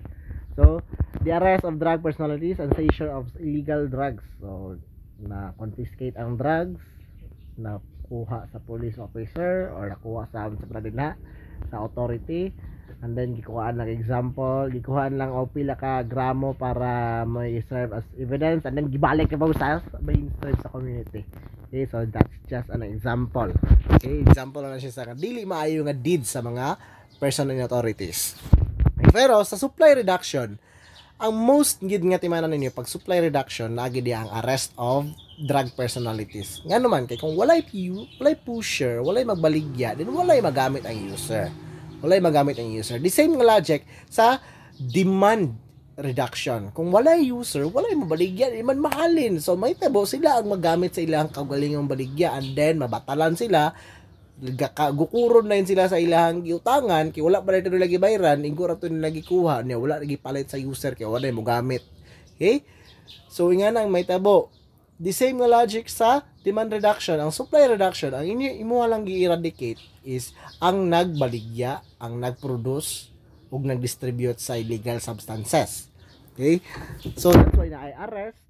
So, the arrest of drug personalities and seizure of illegal drugs. So, na-confiscate ang drugs, nakuha sa police officer or nakuha sa pradina, sa authority, and then gikuhaan lang example, gikuhaan lang o pila ka gramo para may serve as evidence, and then gibalik ka ba sa mainstream sa community. Okay, so that's just an example. Okay, example na siya sa dili maayo nga deed sa mga personal authorities. Pero sa supply reduction, ang most gid nga timanan ninyo pag supply reduction naagi diya ang arrest of drug personalities. Nga naman kay kung walay pusher, walay magbaligya, then walay magamit ang user. The same nga logic sa demand reduction. Kung walay user, walay mabaligya, di man mahalin. So may tabo sila ang magamit sa ilang kaugalingong baligya and then mabatalan sila. Gukuron na yun sila sa ilahang giutangan kay wala pa rin lagi bayran inggo ra to nila gikuha niya wala lagi palit sa user kay wala mo gamit. Okay, so nga nang may tabo the same nga logic sa demand reduction. Ang supply reduction ang imo lang gi-eradicate is ang nagbaligya, ang nagproduce ug nagdistribute sa illegal substances. Okay, so that's why na arrest,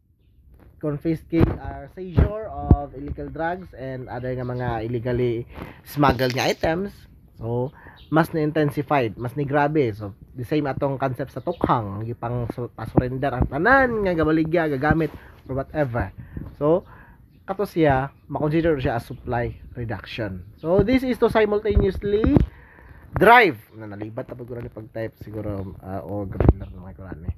confiscate seizure of illegal drugs and other nga mga illegally smuggled nga items. So mas na-intensified, mas ni grabe. So the same atong concept sa tukhang gipang surrender ang tanan nga gabaligya gagamit or whatever. So kato siya makonsider siya as supply reduction. So this is to simultaneously drive nalibat ta pag ni pag-type siguro o gabinar na may kuran eh.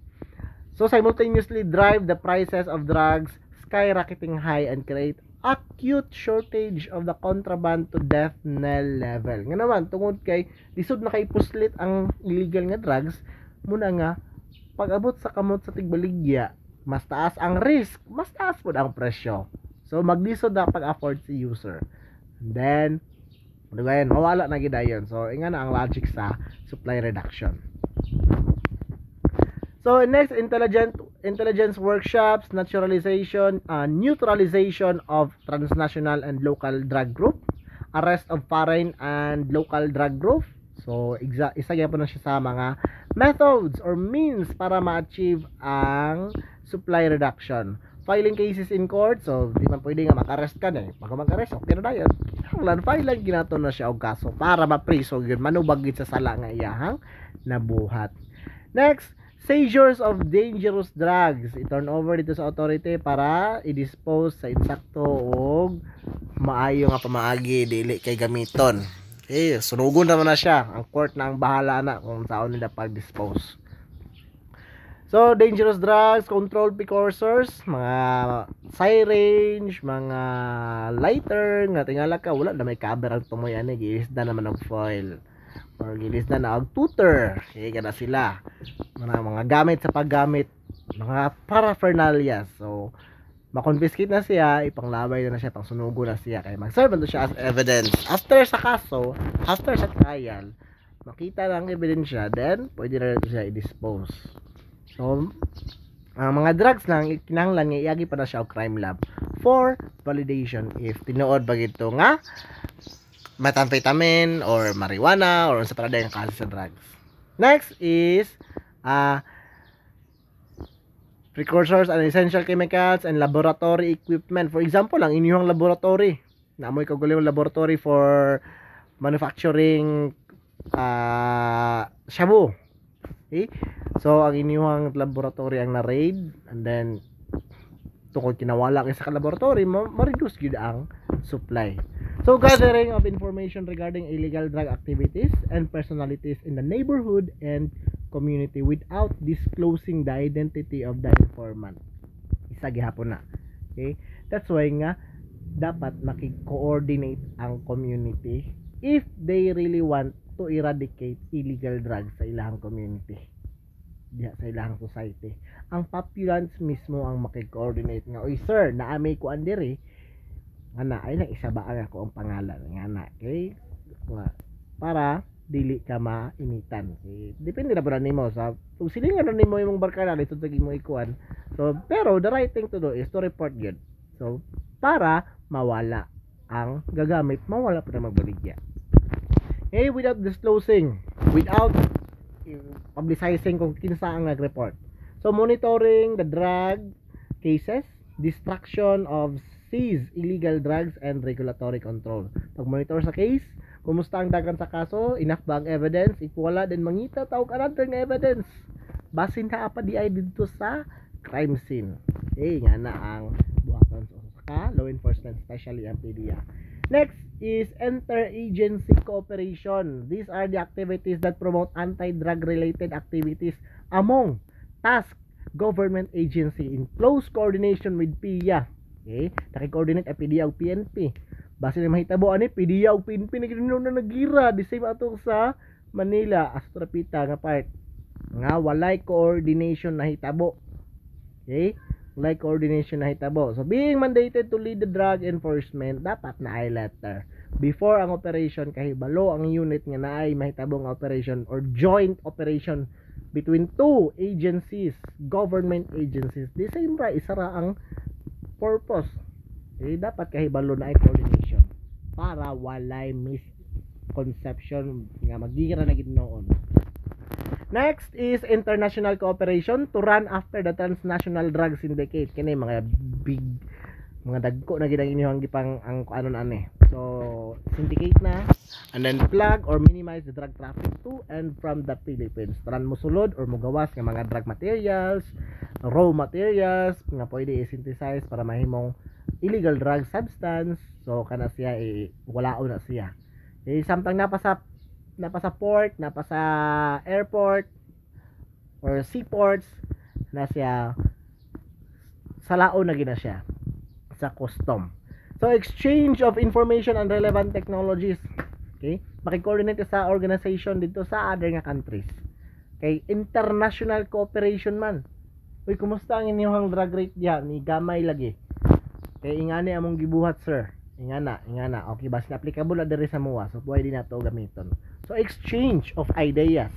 So simultaneously drive the prices of drugs skyrocketing high and create acute shortage of the contraband to death knell level. Nga naman tungod kay lisod na kay puslit ang illegal nga drugs, muna nga pag-abot sa kamot sa tigbaligya, mas taas ang risk, mas taas po ang presyo. So maglisod na pag-afford si user. And then ngayon mawala na gid ayon. So inga na ang logic sa supply reduction. So next, intelligence workshops, neutralization of transnational and local drug group, arrest of foreign and local drug group. So isa po na siya sa mga methods or means para ma-achieve ang supply reduction. filing cases in court, so di man pwede nga maka-arrest ka na. Pag maka-arrest, okay na yun. Ang file lang ginato na siya og kaso para ma-priso yun, manubag gid sa sala nga iyahang nabuhat. Next, seizures of dangerous drugs. I-turn over dito sa authority para i-dispose sa insakto og maayo nga pamaagi dili kay gamiton. Okay, sunugon naman na siya. Ang court na ang bahala na kung saan nila pag-dispose. So, dangerous drugs, controlled precursors, mga syringe, mga lighter, nga tingala ka, wala na may cover ang tumoy, gilisda naman ng foil. Or gilisda na ang tutor. Kaya na sila. Mga gamit sa paggamit, mga paraphernalia. So, makonfiscate na siya, ipanglabay na siya, pangsunugo na siya. Kaya mag-serve na siya as evidence. After sa kaso, after sa trial, makita lang ebidensya, then pwede na rin siya i-dispose. So, ang mga drugs lang, kinahanglan nga iagi pa na siya o crime lab for validation if tinuod ba ito nga methamphetamine or marijuana or sa paraday ng kaso sa drugs. Next is precursors and essential chemicals and laboratory equipment. For example, ang inyong laboratory, naamoy kagulo yung laboratory for manufacturing shabu. Okay? So, ang inyong laboratory ang na-raid, and then tungkol kinawala kayo sa laboratory, ma-reduce yun ang supply. So, gathering of information regarding illegal drug activities and personalities in the neighborhood and community without disclosing the identity of the informant. Isa gihapon na. Okay? That's why nga, dapat makikoordinate ang community if they really want to eradicate illegal drugs sa ilang community, sa ilang society. Ang populace mismo ang makikoordinate nga, oy sir, naamay ko andiri ana ay na isabaan ako ang pangalan nga na, okay, para dili ka mainitan. Okay? Depende na ba nimo sa kung silingan na nimo imong barkada dito tagi mo ikuan. So pero the right thing to do is to report good. So para mawala ang gagamit, mawala pa na magbaligya. Okay, without disclosing, without publicizing kung kinsa ang nag-report. So, monitoring the drug cases, destruction of seized illegal drugs, and regulatory control. Pag-monitor sa case, kumusta ang dagan sa kaso, enough ba ang evidence, if wala din mangita, tawag another nga evidence. Basin na apa di ay dito sa crime scene. Okay, nga na ang buhaton sa law enforcement, especially ang PDEA. Next is interagency cooperation. These are the activities that promote anti-drug related activities among task government agency in close coordination with PIA. Okay? Naki-coordinate ang PDEA ug PNP. Base na mahitabo ani PDEA ug PNP na nagira the same ato sa Manila as trapita nga part nga walay coordination na hitabo. Okay? Like coordination na hitabo. So, being mandated to lead the drug enforcement, dapat na ay letter. Before ang operation, kahibalo ang unit nga na ay mahitabong operation or joint operation between two agencies, government agencies. Di same ra, isa ra ang purpose. Dapat kahibalo na ay coordination para walay misconception nga magigira na gid noon. Next is international cooperation to run after the transnational drug syndicate. Kini mga big, mga dagko na gidang inyong gipang ang ano na ani. So, syndicate na and then plug or minimize the drug traffic to and from the Philippines. Taran mo sulod or mugawas nga mga drug materials, raw materials nga pwede i-synthesize para mahimong illegal drug substance. So, kana siya walaon na siya. Samtang napasa port, napasa airport or seaports na siya salaon na gina siya sa custom. So exchange of information and relevant technologies. Okay? Maki-coordinate sa organization dito sa other nga countries. Okay, international cooperation man. Uy, kumusta ang inyong drug rate diyan? Ni gamay lagi. Kay ingani among gibuhat, sir. Ingana. Okay, basta applicable na diri sa MUA. So, pwede na to gamiton. So, exchange of ideas.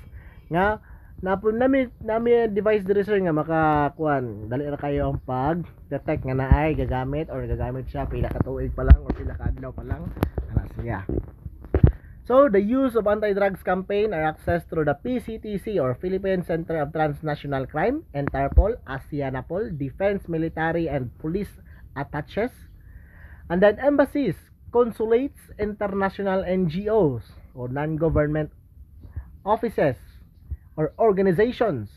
Nga, nami device diri sir nga makakuan. Dali ra kayo ang pag-detect nga naay gagamit or gagamit siya pila ka tuig pa lang or pila ka adlaw pa lang. Ana siya. So, the use of anti-drugs campaign are accessed through the PCTC or Philippine Center of Transnational Crime, Interpol, ASEANAPOL, Defense, Military, and Police attaches, and then embassies, consulates, international NGOs or non-government offices or organizations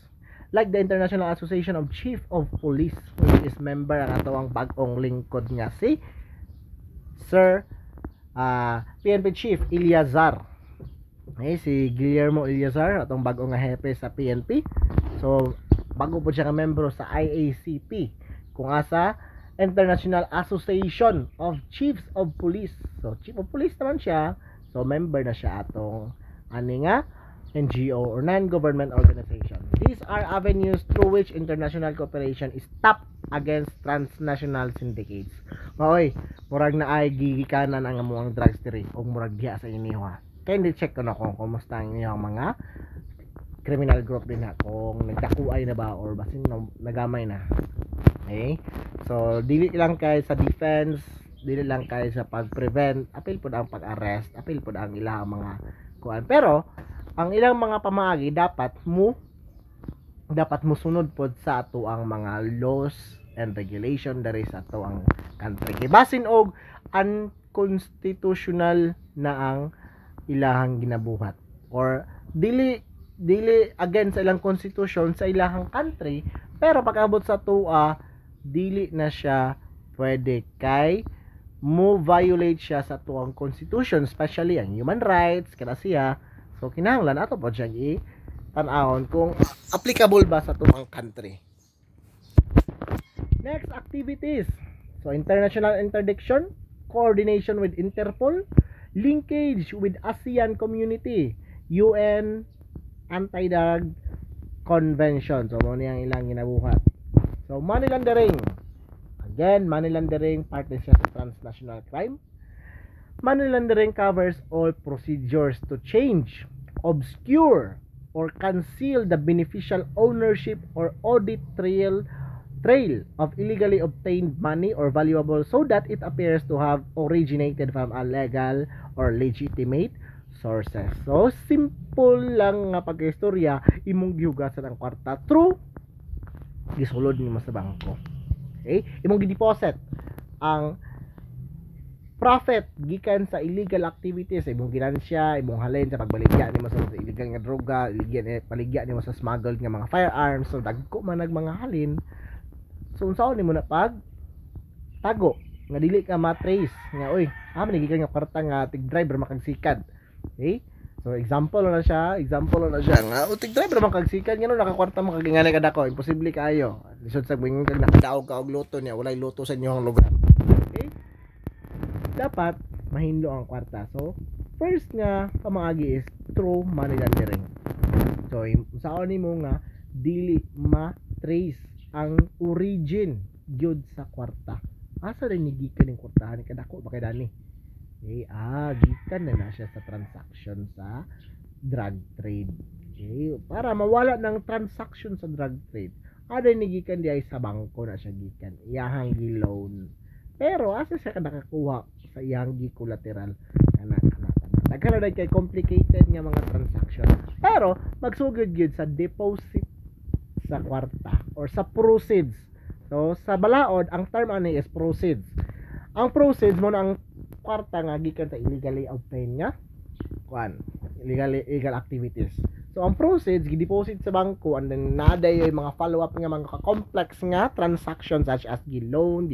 like the International Association of Chief of Police, which is member ang atong bagong lingkod nga si Sir PNP Chief Ilyazar. Okay, si Guillermo Ilyazar, atong bagong nga hepe sa PNP. So, bago po siya nga membro sa IACP, kung asa International Association of Chiefs of Police. So, Chief of Police naman siya. So, member na siya atong ani nga NGO or non-government organization. These are avenues through which international cooperation is tapped against transnational syndicates. Oy, murag na ay gigikanan ang amuang drugs diri o murag diha sa inyo ha. Kaya hindi check ko na kung kumusta ang inyong mga criminal group din ha, kung nagdakuay na ba or basin nagamay na. Okay? So, dili lang kay sa defense, dili lang kay sa pag-prevent, apil po ang pag-arrest, apil po ang ilang mga kuan. Pero, ang ilang mga pamaagi dapat mo sunod pod sa ato ang mga laws and regulation dari sa ato ang country. Kay basin og unconstitutional na ang ilahang ginabuhat or dili against sa ilang constitution sa ilahang country, pero pag-abot sa tua dili na siya pwede kay mo violate siya sa tuang constitution, especially ang human rights kana siya. So kinahanglan ato po siya tan-awon kung applicable ba sa tuang country. Next, activities. So international interdiction, coordination with Interpol, linkage with ASEAN community, UN anti-drug convention. So mo niyang ilang ginabuhat. So money laundering. Again, money laundering part din siya sa transnational crime. Money laundering covers all procedures to change, obscure, or conceal the beneficial ownership or audit trail of illegally obtained money or valuable so that it appears to have originated from a legal or legitimate sources. So, simple lang nga pagkaistorya, imong gihugasan ang kwarta through gisulod nimo sa bangko. Okay? Imong gideposit ang profit gikan sa illegal activities, imong ginansya, imong halin sa pagbaligya nimo sa illegal nga droga, paligya nimo sa smuggled nga mga firearms. So dagko man nag mga halin. So unsaon nimo na pag tago nga dili ka matrace nga oy, gikan nga kwarta nga tig driver makagsikad. Okay? So example na siya nga tig driver makagsikad ngano nakakwarta makagingani kada ko, imposible kaayo. Lisod sa buingon kag nakadaog ka og luto niya, walay luto sa inyong lugar. Okay? Dapat mahinlo ang kwarta. So, first nga pamaagi is through money laundering. So, saon nimo nga dili ma-trace ang origin gyud sa kwarta. Asa rin gikan ning kwartahan ni kadako ba kay dani? Okay, gikan na siya sa transaction sa drug trade. Okay, para mawala ng transaction sa drug trade. Ada ni gikan di ay sa bangko na siya gikan. Iyahang gi-loan. Pero asa siya nakakuha sa iyang collateral kana nagkaroon kay complicated nga mga transaction, pero magsugod gyud sa deposit sa kwarta or sa proceeds. So sa balaod ang term ani is proceeds. Ang proceeds mo na ang kwarta nga gikan sa illegally obtained nga illegal activities. So ang proceeds gideposit sa bangko and then naday yung mga follow up nga mga complex nga transactions such as gi-loan,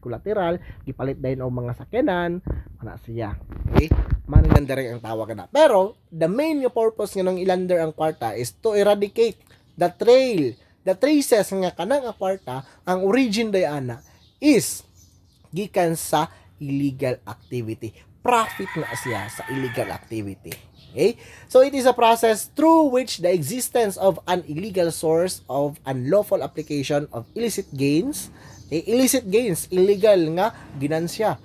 collateral, gipalit dayon og mga sakyanan, ana siya. Okay? Money laundering ang tawag na. Pero the main purpose nga nang ilander ang kwarta is to eradicate the traces nga kanang kwarta, ang origin day ana is gikan sa illegal activity. Profit na siya sa illegal activity. Okay? So it is a process through which the existence of an illegal source of unlawful application of illicit gains, illegal nga ginansya,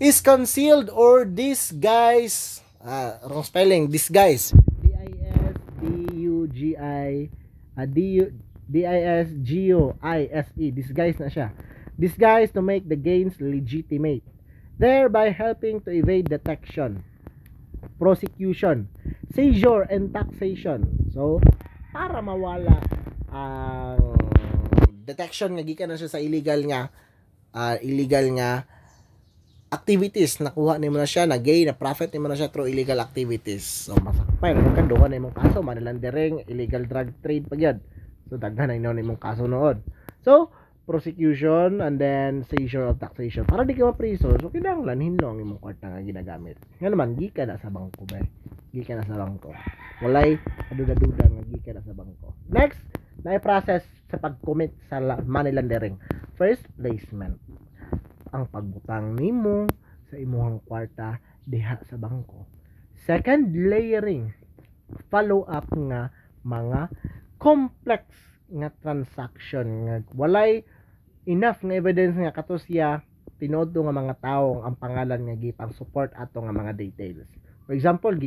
is concealed or disguised, wrong spelling, disguise, D-I-S-G-U-I-S-E, disguise na siya, disguise to make the gains legitimate, thereby helping to evade detection. prosecution, seizure and taxation. So para mawala ang detection nga gikan na siya sa illegal nga activities, nakuha nimo na siya, na gain na profit nimo na siya through illegal activities. So masakpay na kan duha na imong kaso, money laundering, illegal drug trade pagyud. So daghan na imong kaso noon. So prosecution and then seizure of taxation. Para di ka mapriso, so kinahanglan hinlo ang imong kwarta nga ginagamit. Nga naman gikan na sa bangko ba. Gikan na sa bangko. Walay aduda-duda nga gikan na sa bangko. Next, na process sa pag-commit sa money laundering. First, placement. Ang pagbutang nimo sa imong kwarta diha sa bangko. Second, layering. Follow up nga mga complex nga transaction nga walay enough nga evidence nga kato siya tinuod nga mga tawo ang pangalan nga gipang support ato nga mga details. For example,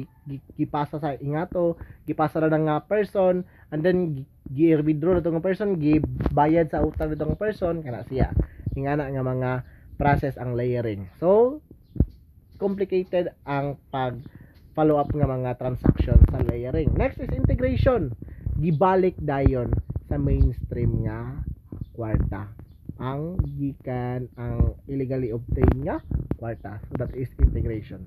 gipasa sa ingato, gipasa na nga person, and then gi-withdraw na nga person, gibayad sa utang nito nga person, kana siya. Ingana nga mga process ang layering. So, complicated ang pag-follow up nga mga transaction sa layering. Next is integration. Gibalik dayon sa mainstream nga kwarta. Ang gikan ang illegally obtained nga kwarta. So, that is integration.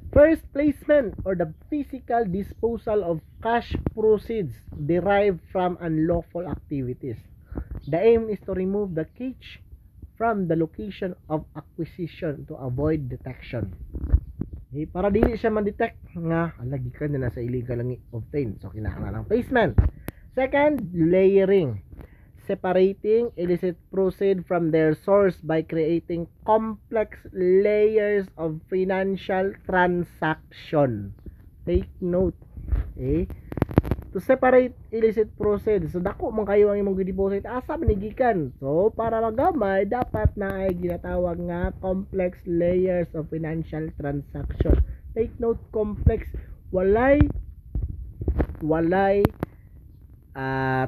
First, placement or the physical disposal of cash proceeds derived from unlawful activities. The aim is to remove the cash from the location of acquisition to avoid detection. Para dili siya man-detect nga lagi ka na sa illegal lang obtained. So kinahanglan ang placement. Second, layering. Separating illicit proceeds from their source by creating complex layers of financial transaction. Take note. To separate illicit proceeds, so dako man kayo ang imong gi-deposit, asa manigikan. So para magamay dapat na ay ginatawag nga complex layers of financial transaction. Take note, complex, walay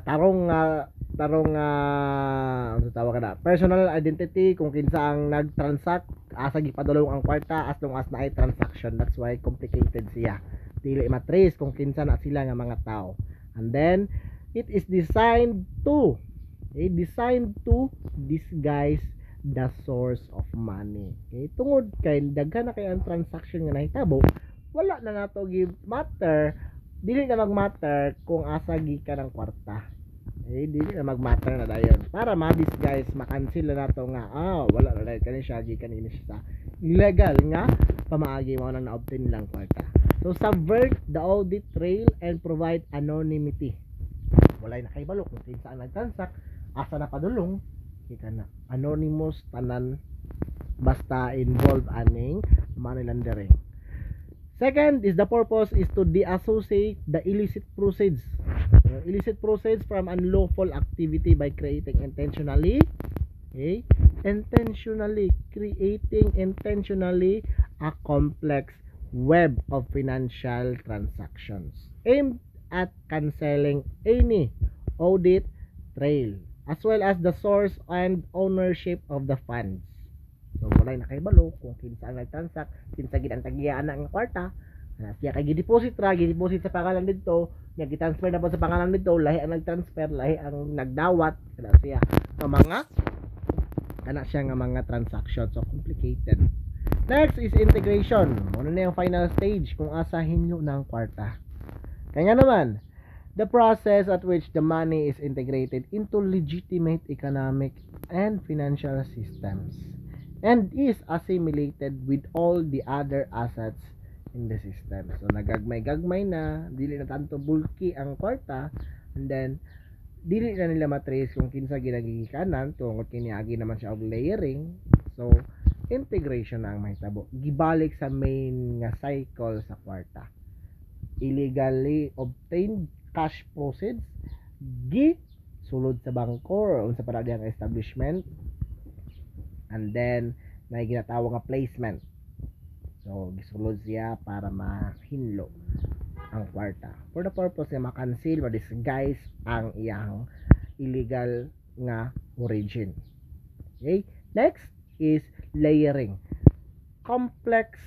tarong ano tawag na personal identity kung kinsa ang nag-transact, asa gipadulong ang kwarta as long as naay transaction. That's why complicated siya. Dili matrace kung kinsa na sila nga mga tao. And then it is designed to disguise the source of money. Tungod kay daghan na kay ang transaction nga nahitabo, wala na nato gi matter, dili na mag-matter kung asa gikan ang kwarta. Dili na mag-matter na dayon. Para ma-disguise, ma-cancel na nato nga wala na dayon kani siya gikan ini siya illegal nga pamaagi mo nang na-obtain lang kwarta. So subvert the audit trail and provide anonymity. Walay na kay balok kung kinsa ang nag-transact, asa na padulong, kita na anonymous tanan basta involved aning money laundering. Second is the purpose is to deassociate the illicit proceeds from unlawful activity by creating intentionally a complex web of financial transactions aimed at canceling any audit trail as well as the source and ownership of the funds. So walay na kay balo kung kinsa ang nag-transact, kinsa gid ang tagiyaan ng kwarta, siya kay gi-deposit sa pangalan dito, nya gi-transfer na po sa pangalan dito, lahi ang nag-transfer, lahi ang nagdawat, kana siya nga mga transaction. So complicated. Next is integration. Muna na yung final stage kung asahin nyo ng kwarta. Kaya naman, the process at which the money is integrated into legitimate economic and financial systems and is assimilated with all the other assets in the system. So nagagmay-gagmay na, dili na tanto bulky ang kwarta, and then dili na nila matrace kung kinsa ginagigikanan tungod kiniagi naman siya og layering. So integration na ang mahitabo, gibalik sa main nga cycle sa kwarta. Illegally obtained cash proceeds sulod sa bangko or unsa pa ang establishment, and then may ginatawag nga placement. So gisulod siya para mahinlo ang kwarta for the purpose na ma-cancel, ma-disguise ang iyang illegal nga origin. Okay, next is layering. Complex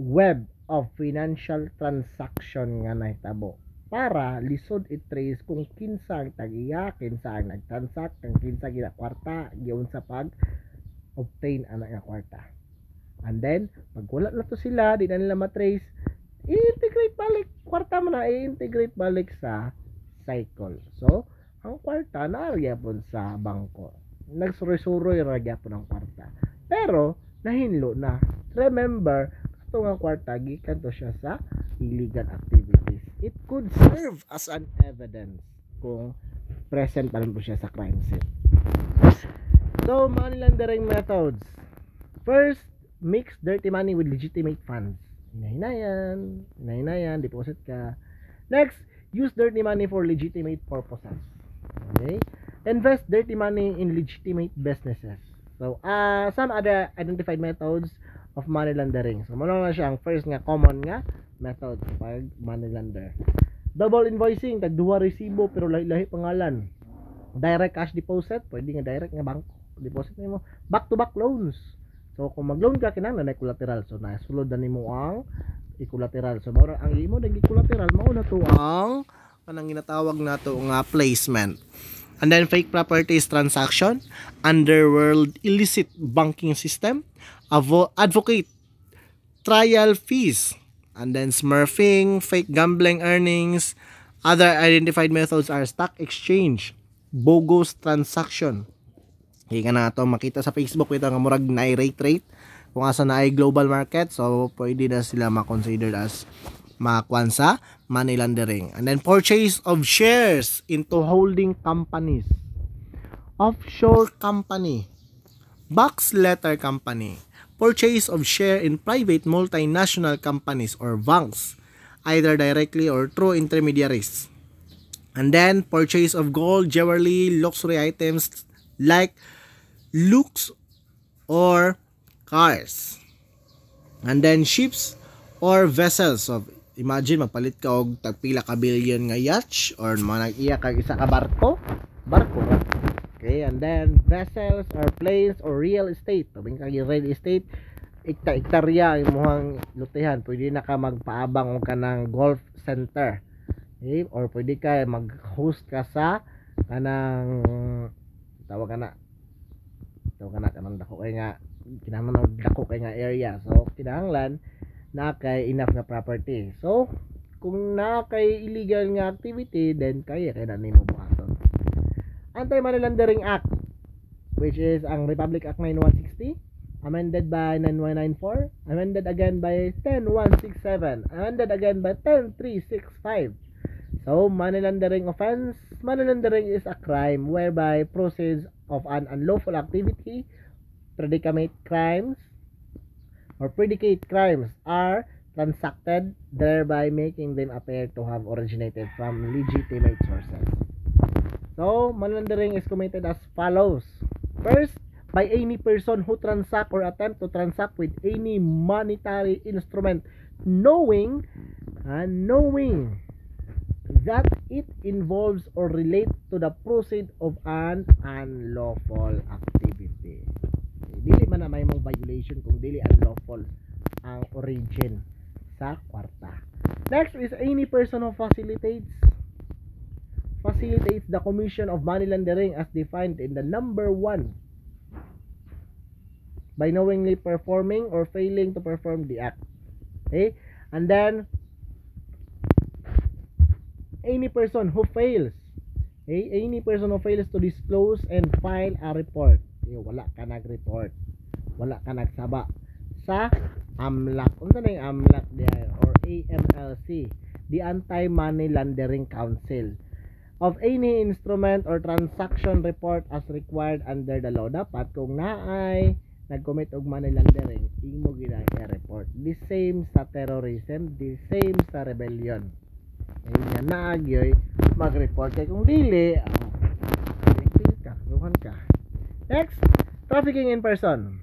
web of financial transaction nga nahitabo para lisod i-trace kung kinsa ang tag-iya, kinsa ang nag-transact, kung kinsa gina kwarta giun sa pag obtain ana nga kwarta. And then pag wala na to sila, di na nila matrace, i-integrate balik kwarta mo na, i-integrate balik sa cycle. So ang kwarta naarya po sa bangko, nagsuroy-suroy ra gyapon ang kwarta, pero nahinlo na. Remember, ito nga kwarta gikan to siya sa illegal activities. It could serve as an evidence kung present pa rin po siya sa crime scene. So, money laundering methods. First, mix dirty money with legitimate funds. Hinay-hinayan, deposit ka. Next, use dirty money for legitimate purposes. Okay? Invest dirty money in legitimate businesses. So, some other identified methods of money laundering. So, muna na siya ang first nga common nga method pag money launder. Double invoicing, tagduha resibo pero lahi-lahi pangalan. Direct cash deposit, pwede nga direct nga bank deposit nimo. Back to back loans. So kung mag-loan ka kinahanglan na collateral. So nasulod na nimo ang i-collateral. So mao ang imo nang i-collateral mao na to ang kanang ginatawag nato nga placement. And then fake properties transaction, underworld illicit banking system, advocate trial fees, and then smurfing, fake gambling earnings. Other identified methods are stock exchange, bogus transaction. Kaya na ito makita sa Facebook ito nga murag na rate kung asa na ay global market, so pwede na sila ma-consider as makakuan sa money laundering. And then purchase of shares into holding companies, offshore company, box letter company, purchase of share in private multinational companies or banks, either directly or through intermediaries. And then purchase of gold, jewelry, luxury items like looks or cars. And then ships or vessels. So imagine magpalit ka og tagpila ka billion nga yacht or manag-iya kag isa ka barko ra. Okay, and then vessels or planes or real estate. Tubing kag real estate, hektarya imong lutihan, pwede na ka magpaabang og kanang golf center. Okay, or pwede ka mag-host ka sa kanang tawag kanang dako kay nga kinahanglan dako kay nga area. So kinahanglan na kay enough nga property. So kung na kay illegal nga activity, then kaya na nimo buhaton. Anti-Money Laundering Act, which is ang Republic Act 9160, amended by 9194, amended again by 10167, amended again by 10365. So, money laundering offense. Money laundering is a crime whereby proceeds of an unlawful activity, predicate crimes are transacted, thereby making them appear to have originated from legitimate sources. So, money laundering is committed as follows. First, by any person who transact or attempt to transact with any monetary instrument knowing that it involves or relates to the proceed of an unlawful activity. Dili man na may mong violation kung dili unlawful ang origin sa kwarta. Next is any person who facilitates the commission of money laundering as defined in the number 1 by knowingly performing or failing to perform the act. Okay? And then any person who fails to disclose and file a report, wala ka nag-report, wala ka nagsaba sa AMLAC, unsa na yung AMLAC or AMLC, the Anti-Money Laundering Council, of any instrument or transaction report as required under the law. Dapat kung naay nag-commit og money laundering, imo gid report. The same sa terrorism, the same sa rebellion. Ayun na agyoy mag-report kay kung dili ka. Next, trafficking in person.